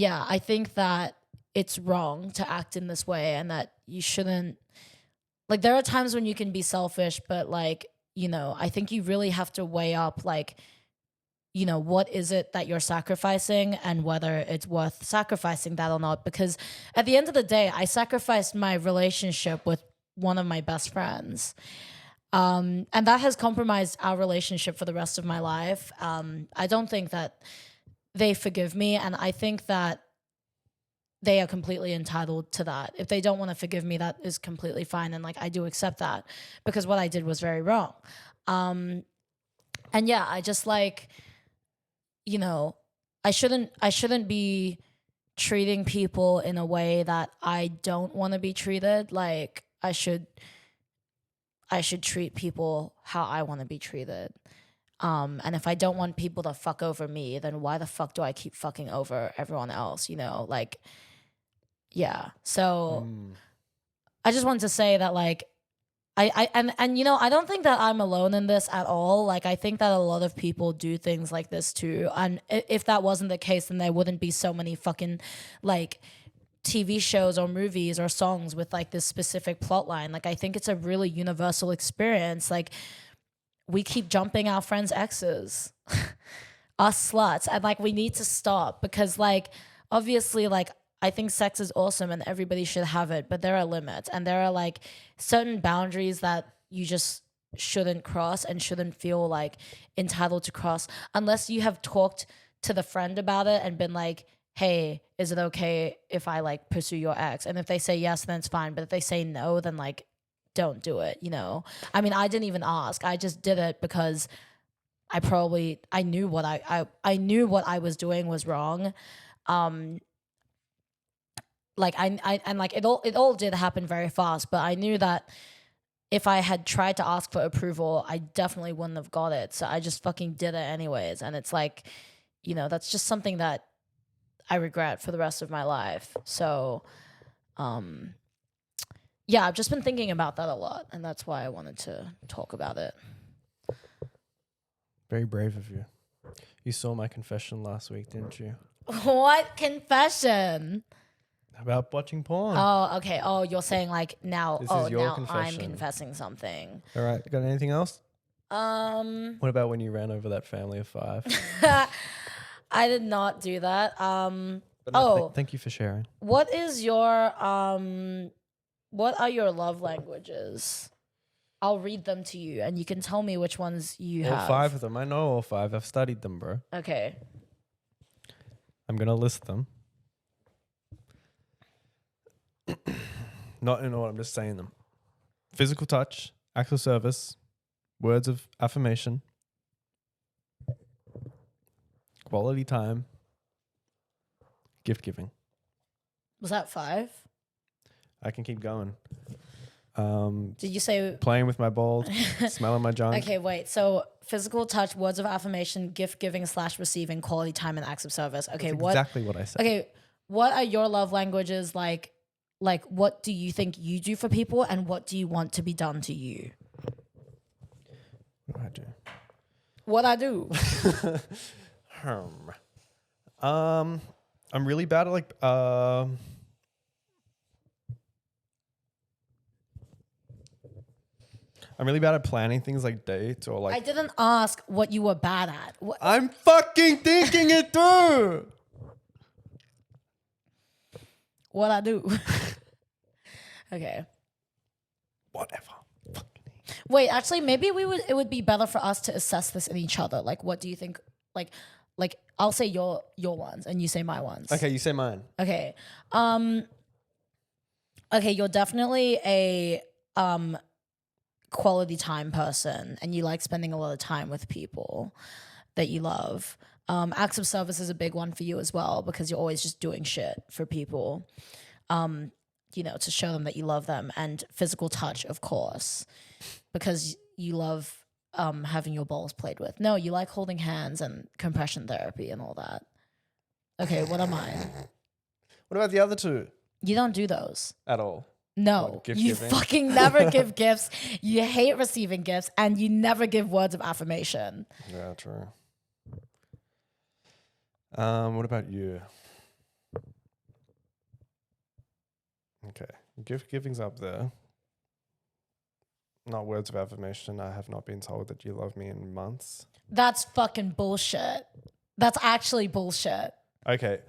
yeah, I think that it's wrong to act in this way and that you shouldn't, like there are times when you can be selfish, but like, you know, I think you really have to weigh up like, you know, what is it that you're sacrificing and whether it's worth sacrificing that or not. Because at the end of the day, I sacrificed my relationship with one of my best friends. And that has compromised our relationship for the rest of my life. I don't think that they forgive me, and I think that they are completely entitled to that. If they don't want to forgive me, that is completely fine, and like I do accept that because what I did was very wrong. And yeah, I just like, you know, I shouldn't be treating people in a way that I don't want to be treated. Like I should treat people how I want to be treated. And if I don't want people to fuck over me, then why the fuck do I keep fucking over everyone else? You know, like, yeah. So I just wanted to say that like, and you know, I don't think that I'm alone in this at all. Like, I think that a lot of people do things like this too. And if that wasn't the case, then there wouldn't be so many fucking like TV shows or movies or songs with like this specific plot line. Like, I think it's a really universal experience. Like, we keep jumping our friends' exes, us sluts, and like we need to stop because like obviously like I think sex is awesome and everybody should have it, but there are limits and there are like certain boundaries that you just shouldn't cross and shouldn't feel like entitled to cross unless you have talked to the friend about it and been like, hey, is it okay if I like pursue your ex? And if they say yes, then it's fine. But if they say no, then like don't do it, you know? I mean, I didn't even ask. I just did it because I knew what I knew what I was doing was wrong. Like I and like it all did happen very fast, but I knew that if I had tried to ask for approval, I definitely wouldn't have got it. So I just fucking did it anyways. And it's like, you know, that's just something that I regret for the rest of my life. So, yeah, I've just been thinking about that a lot, and that's why I wanted to talk about it. Very brave of you. You saw my confession last week, didn't you? What confession? About watching porn. Oh, okay. Oh, you're saying like now. This Oh, is your now I'm confession. confessing something. All right. Got anything else? What What about when you ran over that family of 5? I did not do that. But no, thank you for sharing. What is your what are your love languages? I'll read them to you and you can tell me which ones you have. All 5 of them. I know all 5. I've studied them, bro. Okay. I'm going to list them. Not in order, I'm just saying them. Physical touch, acts of service, words of affirmation, quality time, gift giving. Was that 5? I can keep going. Did you say Playing with my balls, smelling my junk. Okay, wait. So physical touch, words of affirmation, gift giving / receiving, quality time, and acts of service. Okay, That's what exactly what I said. Okay, what are your love languages like? Like, what do you think you do for people, and what do you want to be done to you? What do I do? What I do? I'm really bad at like I'm really bad at planning things like dates or like I didn't ask what you were bad at. What? I'm fucking thinking it through. What I do? Okay. Whatever. Wait, actually, maybe it would be better for us to assess this in each other. Like, what do you think? Like I'll say your ones and you say my ones. Okay, you say mine. Okay. Okay, you're definitely a quality time person and you like spending a lot of time with people that you love. Acts of service is a big one for you as well because you're always just doing shit for people, you know, to show them that you love them. And physical touch, of course, because you love having your balls played with. No, you like holding hands and compression therapy and all that. Okay, what am I? What about the other 2? You don't do those. At all? No, What, gift you giving? fucking never give gifts. You hate receiving gifts and you never give words of affirmation. Yeah, true. What about you? Okay. Gift giving's up there. Not words of affirmation. I have not been told that you love me in months. That's fucking bullshit. That's actually bullshit. Okay.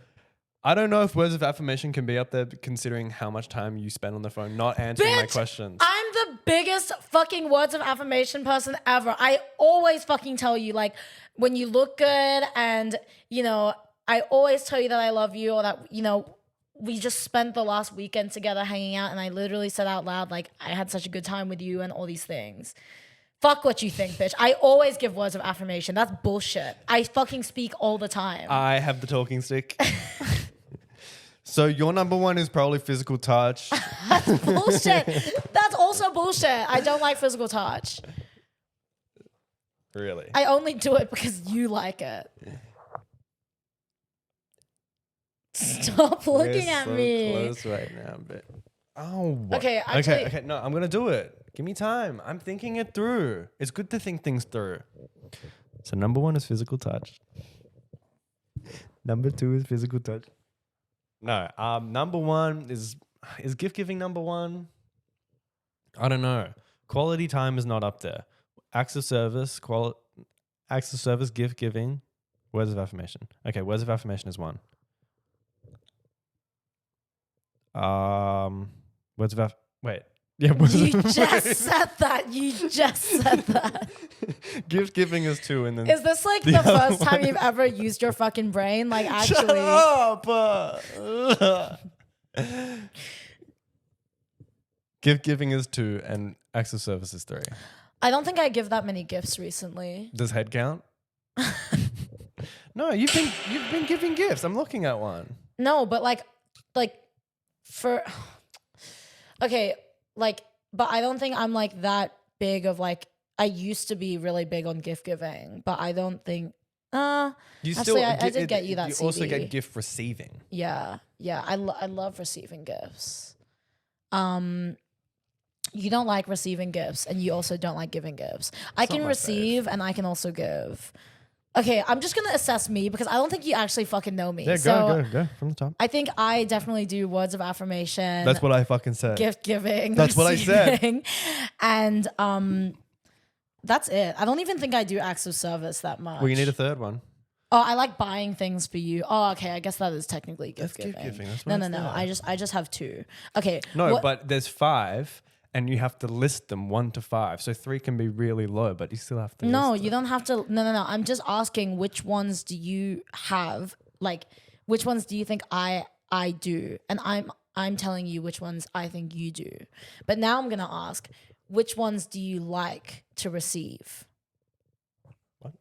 I don't know if words of affirmation can be up there considering how much time you spend on the phone not answering my Bitch, questions. I'm the biggest fucking words of affirmation person ever. I always fucking tell you, like, when you look good and, you know, I always tell you that I love you or that, you know, we just spent the last weekend together hanging out and I literally said out loud, like, I had such a good time with you and all these things. Fuck what you think, bitch. I always give words of affirmation. That's bullshit. I fucking speak all the time. I have the talking stick. So your number 1 is probably physical touch. That's bullshit. That's also bullshit. I don't like physical touch. Really? I only do it because you like it. Stop looking We're at so me. close right now, but Okay, actually- okay. No, I'm gonna do it. Give me time. I'm thinking it through. It's good to think things through. So number 1 is physical touch. Number 2 is physical touch. No, number 1 is gift giving number 1. I don't know. Quality time is not up there. Acts of service, gift giving, words of affirmation. Okay, words of affirmation is 1. Words of wait. Yeah, You just said that. You just said that. gift giving is 2, and then Is this like the first time you've ever used your fucking brain? Like, actually. Shut up! Gift giving is 2 and acts of service is 3. I don't think I give that many gifts recently. Does head count? No, you've been giving gifts. I'm looking at one. No, but like for okay, like, but I don't think I'm like that big of like. I used to be really big on gift giving, but I don't think. You actually, I did get you that You CD. also get gift receiving. Yeah. I love receiving gifts. You don't like receiving gifts, and you also don't like giving gifts. I not can my receive, and I can also give. Okay, I'm just gonna assess me because I don't think you actually fucking know me. Yeah, so go from the top. I think I definitely do words of affirmation. That's what I fucking said. Gift giving. That's what I said. receiving, and that's it. I don't even think I do acts of service that much. Well, you need a third one. Oh, I like buying things for you. Oh, okay. I guess that is technically gift That's giving. gift giving. That's No, what no, it's no. there. I just have 2. Okay. No, what- but there's 5, and you have to list them 1 to 5. So 3 can be really low, but you still have to. No, list you them. don't have to. No. I'm just asking which ones do you have? Like, which ones do you think I do? And I'm telling you which ones I think you do. But now I'm gonna ask, which ones do you like to receive? What?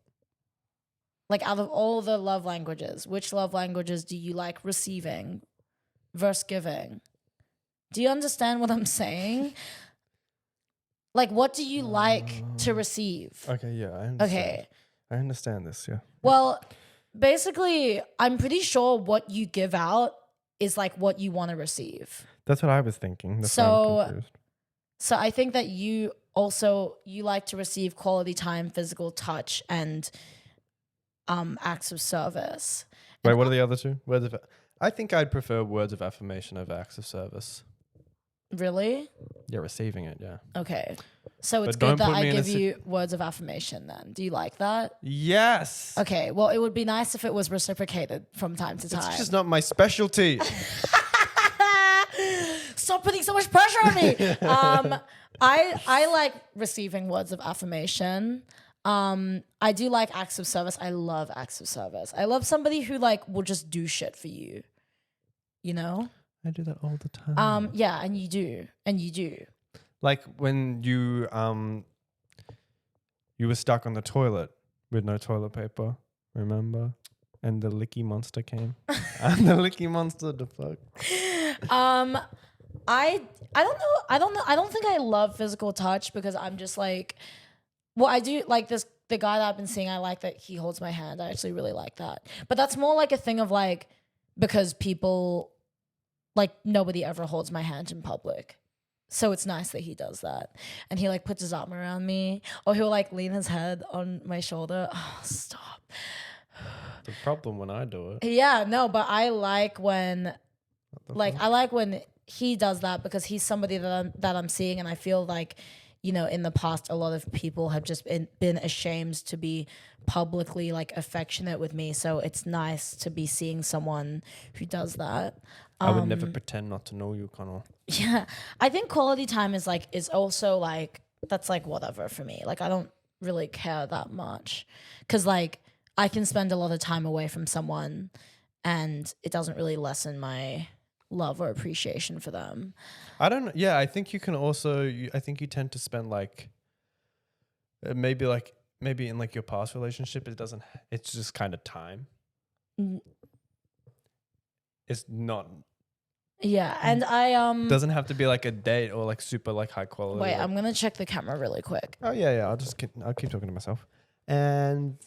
Like, out of all the love languages, which love languages do you like receiving versus giving? Do you understand what I'm saying? Like, what do you like to receive? Okay, yeah, I understand. Okay. I understand this, yeah. Well, basically, I'm pretty sure what you give out is like what you want to receive. That's what I was thinking. That's why So- I'm confused. So I think that you like to receive quality time, physical touch, and acts of service. Wait, what are the other 2? I think I'd prefer words of affirmation over acts of service. Really? Yeah, receiving it, yeah. Okay. So it's But don't good that put I me in a give you words of affirmation then. Do you like that? Yes. Okay. Well, it would be nice if it was reciprocated from time to time. It's just not my specialty. Stop putting so much pressure on me. I like receiving words of affirmation. I do like acts of service. I love acts of service. I love somebody who like will just do shit for you. You know? I do that all the time. Yeah, and you do. And you do. Like when you were stuck on the toilet with no toilet paper, remember? And the licky monster came. And the licky monster, the fuck. I don't know. I don't think I love physical touch because I'm just like, well, I do like this. The guy that I've been seeing, I like that he holds my hand. I actually really like that. But that's more like a thing of like, because people, like nobody ever holds my hand in public. So it's nice that he does that. And he like puts his arm around me, or he'll like lean his head on my shoulder. Oh, stop. The problem when I do it. Yeah, no, but I like when I like when he does that because he's somebody that I'm seeing, and I feel like, you know, in the past a lot of people have just been ashamed to be publicly like affectionate with me. So it's nice to be seeing someone who does that. I would never pretend not to know you, Connor. Yeah. I think quality time is also like, that's like whatever for me. Like I don't really care that much because like I can spend a lot of time away from someone and it doesn't really lessen my love or appreciation for them. I don't know. Yeah, I think you can also, I think you tend to spend like, maybe in like your past relationship, it's just kind of time. It's not. Yeah. And I, Doesn't have to be like a date or like super like high quality. wait, like- I'm going to check the camera really quick. Oh yeah. I'll keep talking to myself. And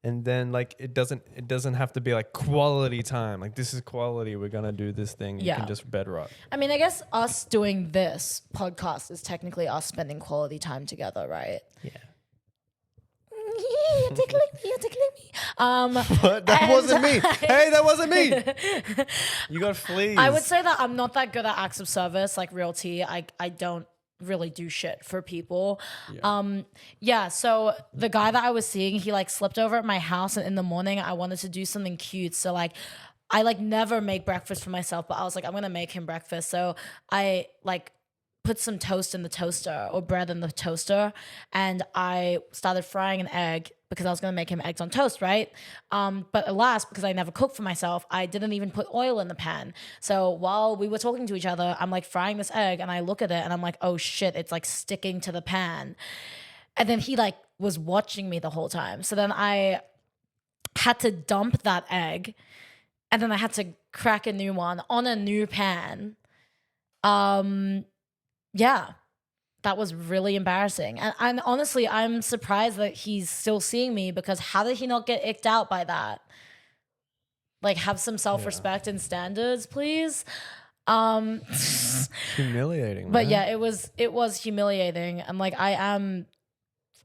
then like it doesn't have to be like quality time. Like this is quality. We're gonna do this thing. You Yeah. can just bed rot. I mean, I guess us doing this podcast is technically us spending quality time together, right? Yeah. You're tickling me. But that And wasn't me. Hey, that wasn't me. You got fleas. I would say that I'm not that good at acts of service, like real tea. I don't really do shit for people. Yeah. So the guy that I was seeing, he like slept over at my house, and in the morning I wanted to do something cute. So like I like never make breakfast for myself, but I was like, I'm gonna make him breakfast. So I like put some toast in the toaster or bread in the toaster, and I started frying an egg because I was gonna make him eggs on toast, right? But alas, because I never cooked for myself, I didn't even put oil in the pan. So while we were talking to each other, I'm like frying this egg, and I look at it, and I'm like, oh shit, it's like sticking to the pan. And then he like was watching me the whole time. So then I had to dump that egg, and then I had to crack a new one on a new pan. Yeah, that was really embarrassing. And honestly, I'm surprised that he's still seeing me, because how did he not get icked out by that? Like, have some self-respect and standards, please. Humiliating, But man. yeah, it was humiliating. And like, I am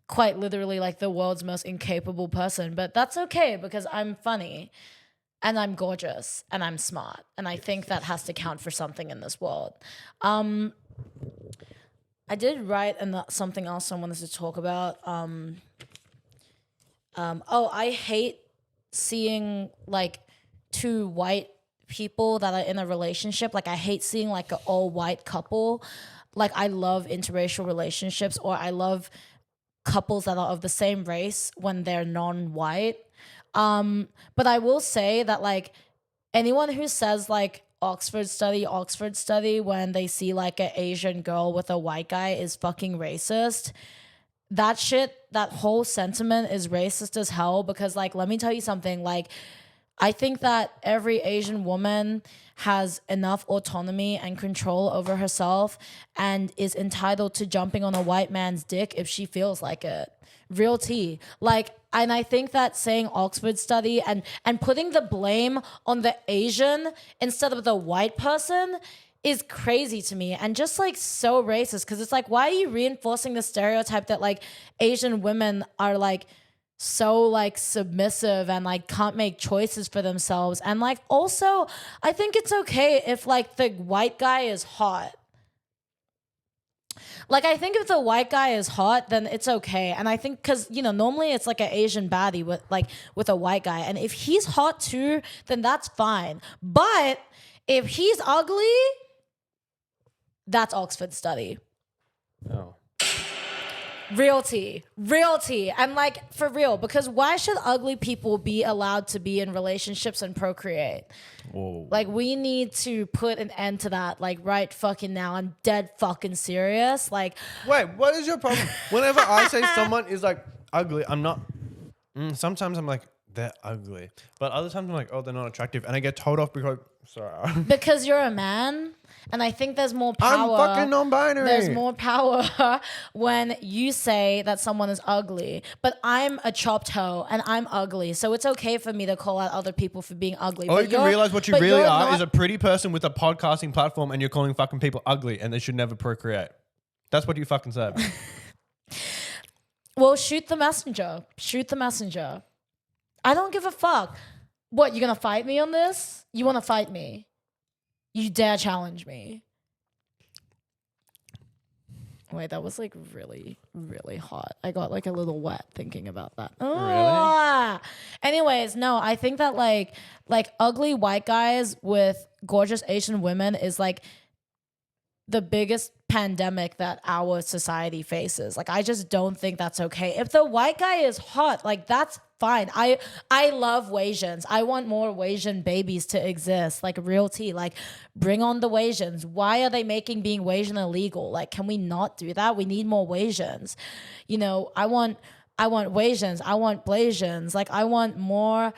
quite literally like the world's most incapable person, but that's okay because I'm funny and I'm gorgeous and I'm smart. And I think that has to count for something in this world. I did write something else I wanted to talk about. I hate seeing like two white people that are in a relationship. Like, I hate seeing like an all white couple. Like, I love interracial relationships, or I love couples that are of the same race when they're non-white. But I will say that like anyone who says like Oxford study when they see like an Asian girl with a white guy is fucking racist. That whole sentiment is racist as hell, because like, let me tell you something, like, I think that every Asian woman has enough autonomy and control over herself and is entitled to jumping on a white man's dick if she feels like it. Real tea. Like, and I think that saying Oxford study and putting the blame on the Asian instead of the white person is crazy to me, and just like so racist, because it's like, why are you reinforcing the stereotype that like Asian women are like so like submissive and like can't make choices for themselves? And like, also, I think it's okay if like the white guy is hot. Like, I think if the white guy is hot, then it's okay. And I think, because, you know, normally it's like an Asian baddie with a white guy. And if he's hot too, then that's fine. But if he's ugly, that's Oxford study. Oh. Real tea. And like, for real, because why should ugly people be allowed to be in relationships and procreate? Whoa. Like, we need to put an end to that, like, right fucking now. I'm dead fucking serious. Like, Wait, what is your problem? Whenever I say someone is like ugly, I'm not. Sometimes I'm like, they're ugly, but other times I'm like, oh, they're not attractive, and I get told off because because you're a man, and I think there's more power. I'm fucking non-binary. There's more power when you say that someone is ugly, but I'm a chopped hoe and I'm ugly, so it's okay for me to call out other people for being ugly. Or But you can realize what you but really you're are not- is a pretty person with a podcasting platform, and you're calling fucking people ugly, and they should never procreate. That's what you fucking said. Well, shoot the messenger. I don't give a fuck. What, you gonna fight me on this? You wanna fight me? You dare challenge me? Wait, that was like really, really hot. I got like a little wet thinking about that. Really? Anyways, no, I think that like ugly white guys with gorgeous Asian women is like the biggest pandemic that our society faces. Like, I just don't think that's okay. If the white guy is hot, like, that's fine. I love Wasians. I want more Wasian babies to exist. Like, real tea. Like, bring on the Wasians. Why are they making being Wasian illegal? Like, can we not do that? We need more Wasians. You know, I want Wasians. I want Blasians. Like, I want more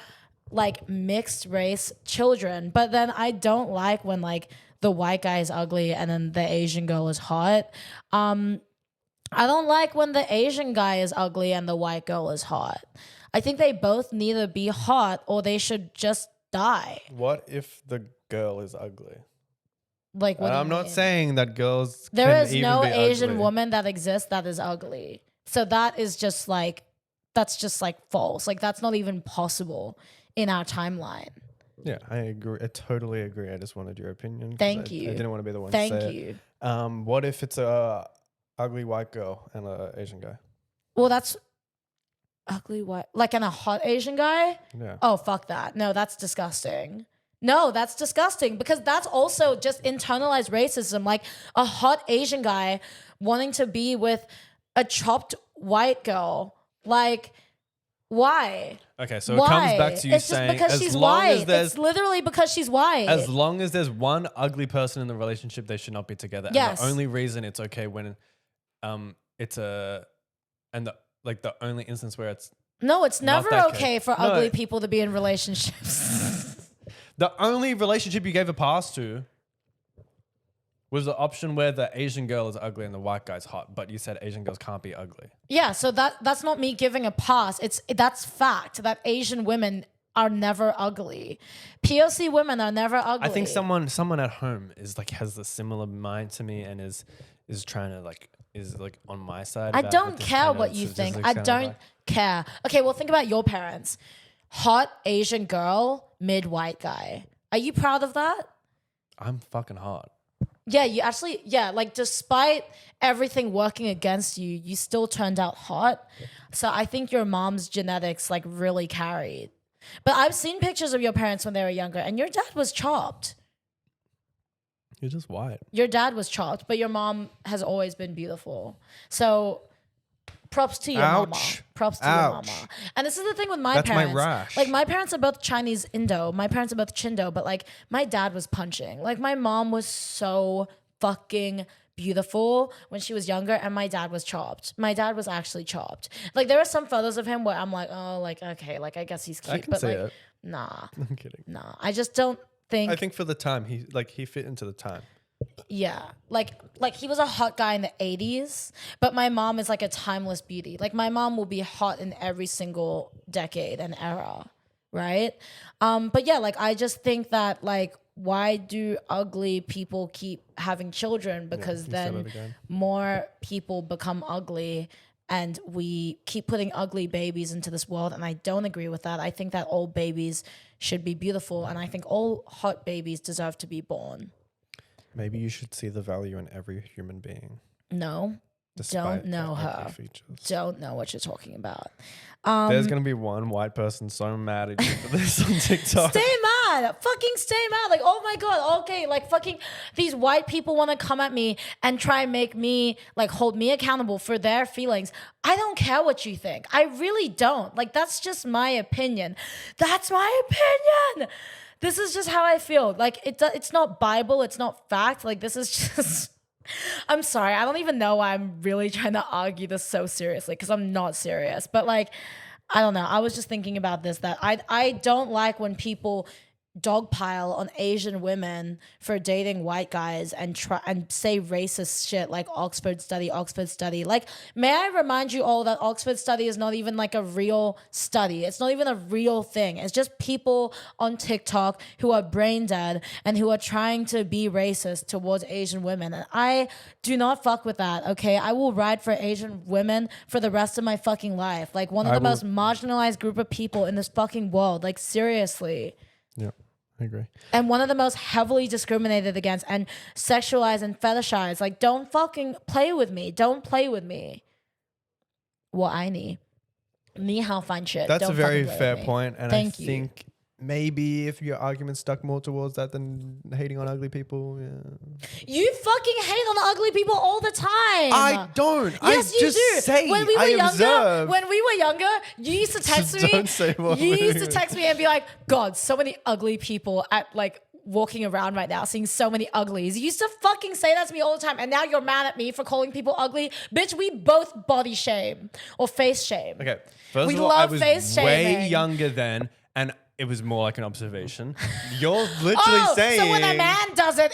like mixed race children. But then I don't like when like the white guy is ugly and then the Asian girl is hot. I don't like when the Asian guy is ugly and the white girl is hot. I think they both need to be hot or they should just die. What if the girl is ugly? Like, what do you I'm not mean? saying that girls There can is even no be Asian ugly. woman that exists that is ugly. So that is just like, that's just like false. Like, that's not even possible in our timeline. Yeah, I agree. I totally agree. I just wanted your opinion. Thank I you. didn't want to be the one to Thank say you. it. What if it's a ugly white girl and an Asian guy? Well, that's ugly white, like, and a hot Asian guy? Yeah. Oh, fuck that. No, that's disgusting. No, that's disgusting because that's also just internalized racism. Like a hot Asian guy wanting to be with a chopped white girl. Like, why? Okay, so Why? it comes back to you It's saying just because as she's long as white. there's It's literally because she's white. as long as there's one ugly person in the relationship, they should not be together. And Yes. the only reason it's okay when the only instance where it's No, it's Not never that okay case. for No. ugly people to be in relationships. the only relationship you gave a pass to was the option where the Asian girl is ugly and the white guy's hot, but you said Asian girls can't be ugly. Yeah, so that's not me giving a pass. That's fact that Asian women are never ugly. POC women are never ugly. I think someone at home is like has a similar mind to me and is trying to is on my side. I about don't this care kind of what you think. statistics I kind of don't like- care. Okay, well think about your parents. Hot Asian girl, mid white guy. Are you proud of that? I'm fucking hot. Yeah, you actually, like despite everything working against you, you still turned out hot. So I think your mom's genetics like really carried. But I've seen pictures of your parents when they were younger and your dad was chopped. You're just white. Your dad was chopped, but your mom has always been beautiful. So props to your mama. Ouch. Props to your Ouch. mama. And this is the thing with my That's my parents. rash. Like my parents are both Chinese Indo. My parents are both Chindo, but like my dad was punching. Like my mom was so fucking beautiful when she was younger and my dad was chopped. My dad was actually chopped. Like there are some photos of him where I'm like, oh, like okay, like I guess he's cute. I can but see like it. nah. I'm kidding. Nah. I just don't think I think for the time he fit into the time. yeah, like he was a hot guy in the 80s, but my mom is like a timeless beauty. Like my mom will be hot in every single decade and era, right? But yeah, like I just think that like why do ugly people keep having children? Because you said it then again. more people become ugly and we keep putting ugly babies into this world, and I don't agree with that. I think that all babies should be beautiful, and I think all hot babies deserve to be born. Maybe you should see the value in every human being. No, Despite don't know their ugly her. features. Don't know what you're talking about. There's gonna be one white person so mad at you for this on TikTok. Stay mad. Fucking stay mad. Like, oh my God. Okay. Like, fucking these white people want to come at me and try and make me, like, hold me accountable for their feelings. I don't care what you think. I really don't. Like, that's just my opinion. That's my opinion. This is just how I feel. Like, it's not Bible. It's not fact. Like, this is just... I'm sorry. I don't even know why I'm really trying to argue this so seriously because I'm not serious. But like, I don't know. I was just thinking about this, that I don't like when people dogpile on Asian women for dating white guys and try and say racist shit like Oxford study. Like, may I remind you all that Oxford study is not even like a real study. It's not even a real thing. It's just people on TikTok who are brain dead and who are trying to be racist towards Asian women. And I do not fuck with that, okay? I will ride for Asian women for the rest of my fucking life. Like one of the most marginalized group of people in this fucking world. Like seriously. Yeah, I agree. And one of the most heavily discriminated against and sexualized and fetishized. Like, don't fucking play with me. Don't play with me. 我爱你. 你好 fine shit. That's Don't a very fucking play fair with me. point, and Thank I you. think maybe if your argument stuck more towards that than hating on ugly people, yeah. You fucking hate on ugly people all the time. I don't. Yes, I you just do. say. When we were I younger, observe. you used to text Just me. don't say what You used to we- text me and be like, "God, so many ugly people at like walking around right now, seeing so many uglies." You used to fucking say that to me all the time, and now you're mad at me for calling people ugly, bitch. We both body shame or face shame. Okay. First We of all, I love was face way shaming. younger then, and it was more like an observation. You're literally saying. So when a man does it,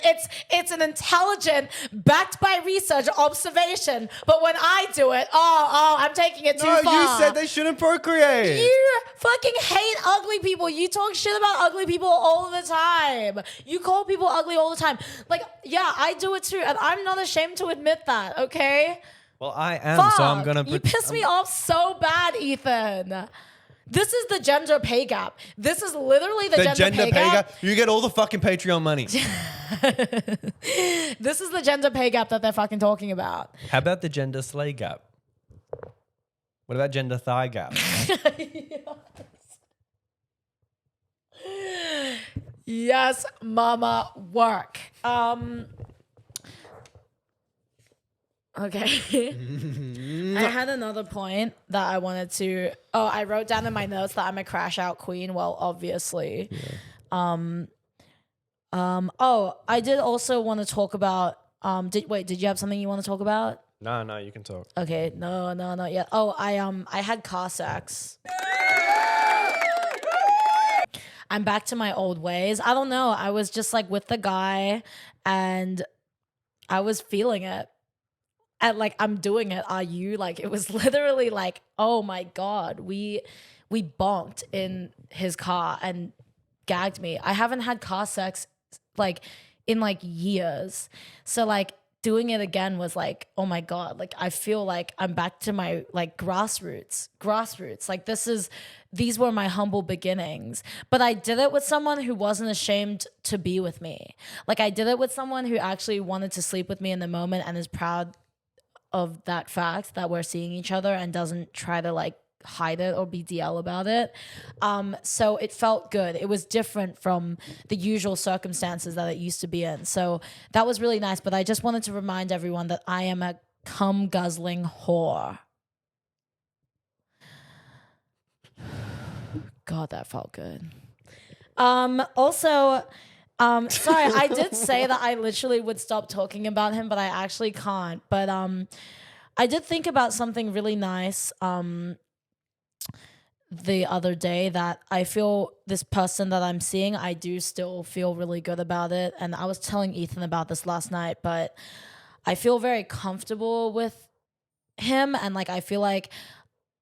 it's an intelligent, backed by research observation. But when I do it, I'm taking it too No, far. you said they shouldn't procreate. You fucking hate ugly people. You talk shit about ugly people all the time. You call people ugly all the time. Like, yeah, I do it too, and I'm not ashamed to admit that. Okay. Well, I am, Fuck. so I'm gonna. You piss me off so bad, Ethan. This is the gender pay gap. This is literally the gender pay gap. You get all the fucking Patreon money. This is the gender pay gap that they're fucking talking about. How about the gender slay gap? What about gender thigh gap? Yes, mama, work. Okay. I had another point that I wanted to. Oh, I wrote down in my notes that I'm a crash out queen. Well, obviously. Oh, I did also want to talk about. Did you have something you want to talk about? No, you can talk. Okay, no, not yet. Oh, I had car sex. I'm back to my old ways. I don't know. I was just like with the guy, and I was feeling it. And like I'm doing it. Are you? Like it was literally like, oh my god, we bonked in his car and gagged me. I haven't had car sex like in like years. So like doing it again was like, oh my god, like I feel like I'm back to my like grassroots. Like these were my humble beginnings. But I did it with someone who wasn't ashamed to be with me. Like I did it with someone who actually wanted to sleep with me in the moment and is proud of that fact that we're seeing each other and doesn't try to like hide it or be DL about it. So it felt good. It was different from the usual circumstances that it used to be in. So that was really nice. But I just wanted to remind everyone that I am a cum guzzling whore. God, that felt good. Also, sorry, I did say that I literally would stop talking about him, but I actually can't. But I did think about something really nice the other day that I feel this person that I'm seeing, I do still feel really good about it. And I was telling Ethan about this last night, but I feel very comfortable with him, and like I feel like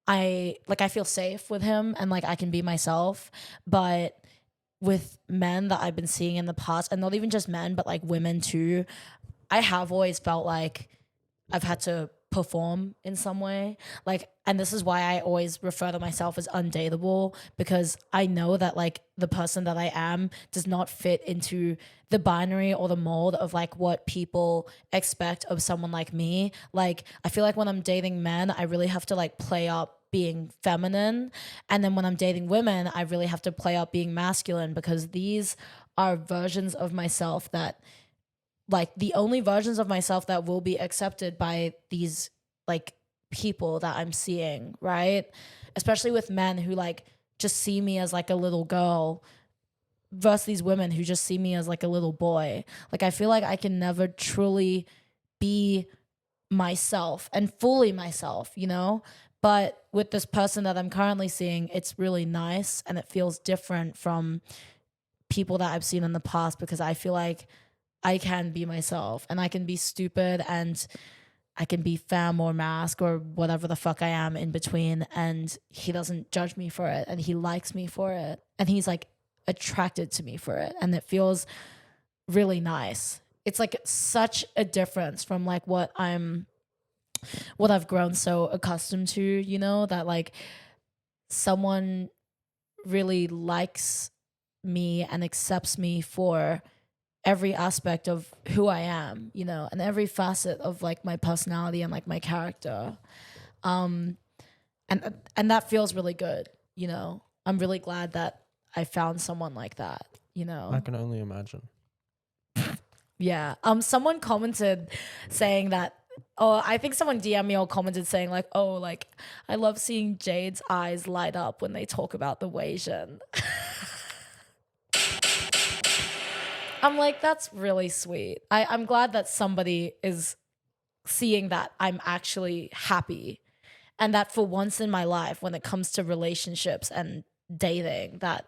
I feel safe with him, and like I can be myself. But with men that I've been seeing in the past, and not even just men, but like women too, I have always felt like I've had to perform in some way. Like, and this is why I always refer to myself as undateable, because I know that like the person that I am does not fit into the binary or the mold of like what people expect of someone like me. Like, I feel like when I'm dating men, I really have to like play up being feminine. And then when I'm dating women, I really have to play up being masculine, because these are versions of myself that like the only versions of myself that will be accepted by these like people that I'm seeing, right? Especially with men who like just see me as like a little girl versus these women who just see me as like a little boy. Like I feel like I can never truly be myself and fully myself, you know? But with this person that I'm currently seeing, it's really nice and it feels different from people that I've seen in the past, because I feel like I can be myself and I can be stupid and I can be femme or mask or whatever the fuck I am in between, and he doesn't judge me for it and he likes me for it and he's like attracted to me for it, and it feels really nice. It's like such a difference from like what I've grown so accustomed to, you know, that like someone really likes me and accepts me for every aspect of who I am, you know, and every facet of like my personality and like my character. And that feels really good, you know. I'm really glad that I found someone like that, you know. I can only imagine. Yeah. Someone commented saying that, oh, I think someone DM'd me or commented saying like, oh, like I love seeing Jade's eyes light up when they talk about the Wasian. I'm like, that's really sweet. I'm glad that somebody is seeing that I'm actually happy, and that for once in my life, when it comes to relationships and dating, that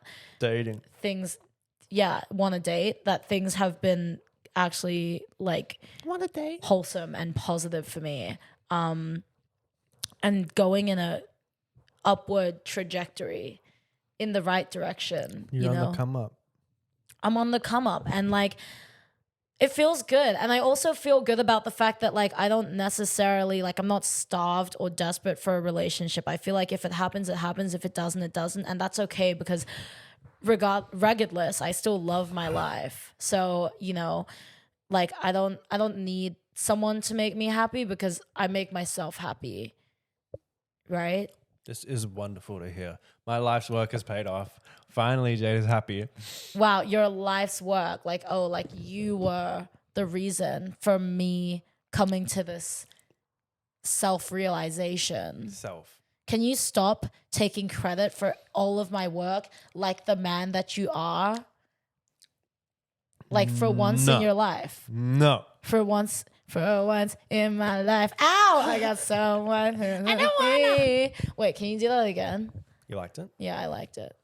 things, want to date, that things have been actually like Want to date? wholesome and positive for me, and going in a upward trajectory in the right direction. You're you know, on the come up. I'm on the come up, and like it feels good. And I also feel good about the fact that like I don't necessarily like, I'm not starved or desperate for a relationship. I feel like if it happens, it happens. If it doesn't, it doesn't, and that's okay, because regardless, I still love my life. So, you know, like I don't need someone to make me happy, because I make myself happy, right? This is wonderful to hear. My life's work has paid off. Finally, Jade is happy. Wow, your life's work. Like, oh, like you were the reason for me coming to this self-realization. Can you stop taking credit for all of my work like the man that you are? Like for once in your life. No. For once in my life. Ow! I got someone who I don't wanna. Wait, can you do that again? You liked it? Yeah, I liked it.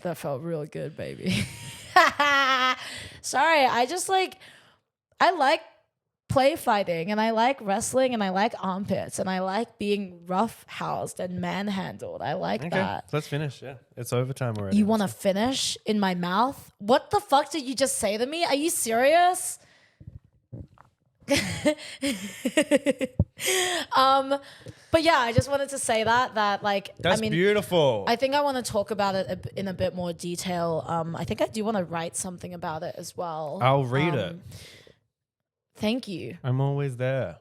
That felt real good, baby. Sorry, I just like, I like play fighting and I like wrestling and I like armpits and I like being rough housed and manhandled. I like that. Let's finish. Yeah, it's overtime already. You want to finish in my mouth? What the fuck did you just say to me? Are you serious? But yeah, I just wanted to say that like, That's beautiful. I think I want to talk about it in a bit more detail. I think I do want to write something about it as well. I'll read it. Thank you. I'm always there.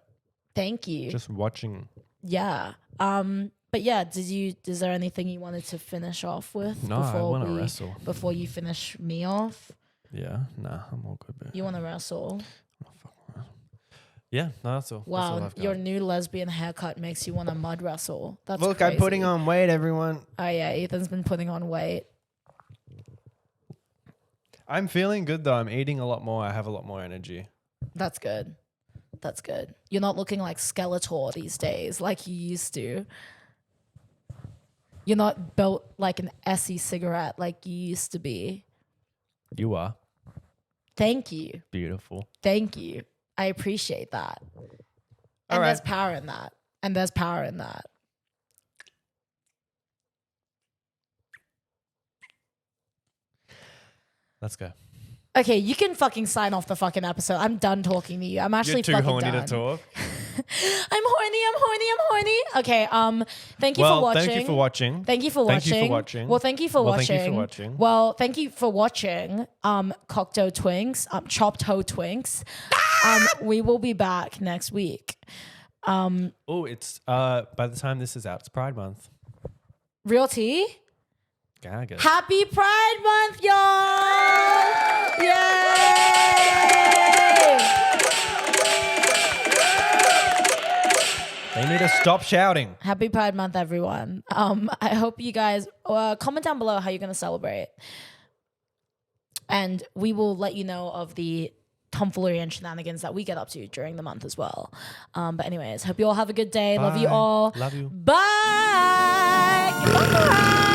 Thank you. Just watching. Yeah. But yeah, is there anything you wanted to finish off with? No, I want to wrestle. Before you finish me off? Yeah, nah, I'm all good, babe. You want to wrestle? Yeah, no, that's all. Wow, that's all your new lesbian haircut makes you want to mud wrestle. That's Look, crazy. I'm putting on weight, everyone. Oh yeah, Ethan's been putting on weight. I'm feeling good though. I'm eating a lot more. I have a lot more energy. That's good. That's good. You're not looking like Skeletor these days like you used to. You're not built like an Essie cigarette like you used to be. You are. Thank you. Beautiful. Thank you. I appreciate that. And there's power in that. And there's power in that. Let's go. Okay, you can fucking sign off the fucking episode. I'm done talking to you. I'm actually You're too fucking horny done. to talk. I'm horny. Okay, thank you for watching. Thank you for watching. Thank you for Thank watching. you for watching. Well, thank you for Well, watching. thank you for watching. Well, thank you for watching. Cocteau twinks, chopped toe twinks. We will be back next week. Oh, it's by the time this is out, it's Pride Month. Real tea? Gaga. Happy Pride Month, y'all! Yay! They need to stop shouting. Happy Pride Month, everyone. I hope you guys comment down below how you're going to celebrate. And we will let you know of the tomfoolery and shenanigans that we get up to during the month as well. But anyways, hope you all have a good day. Bye. Love you all. Love you. Bye. Goodbye.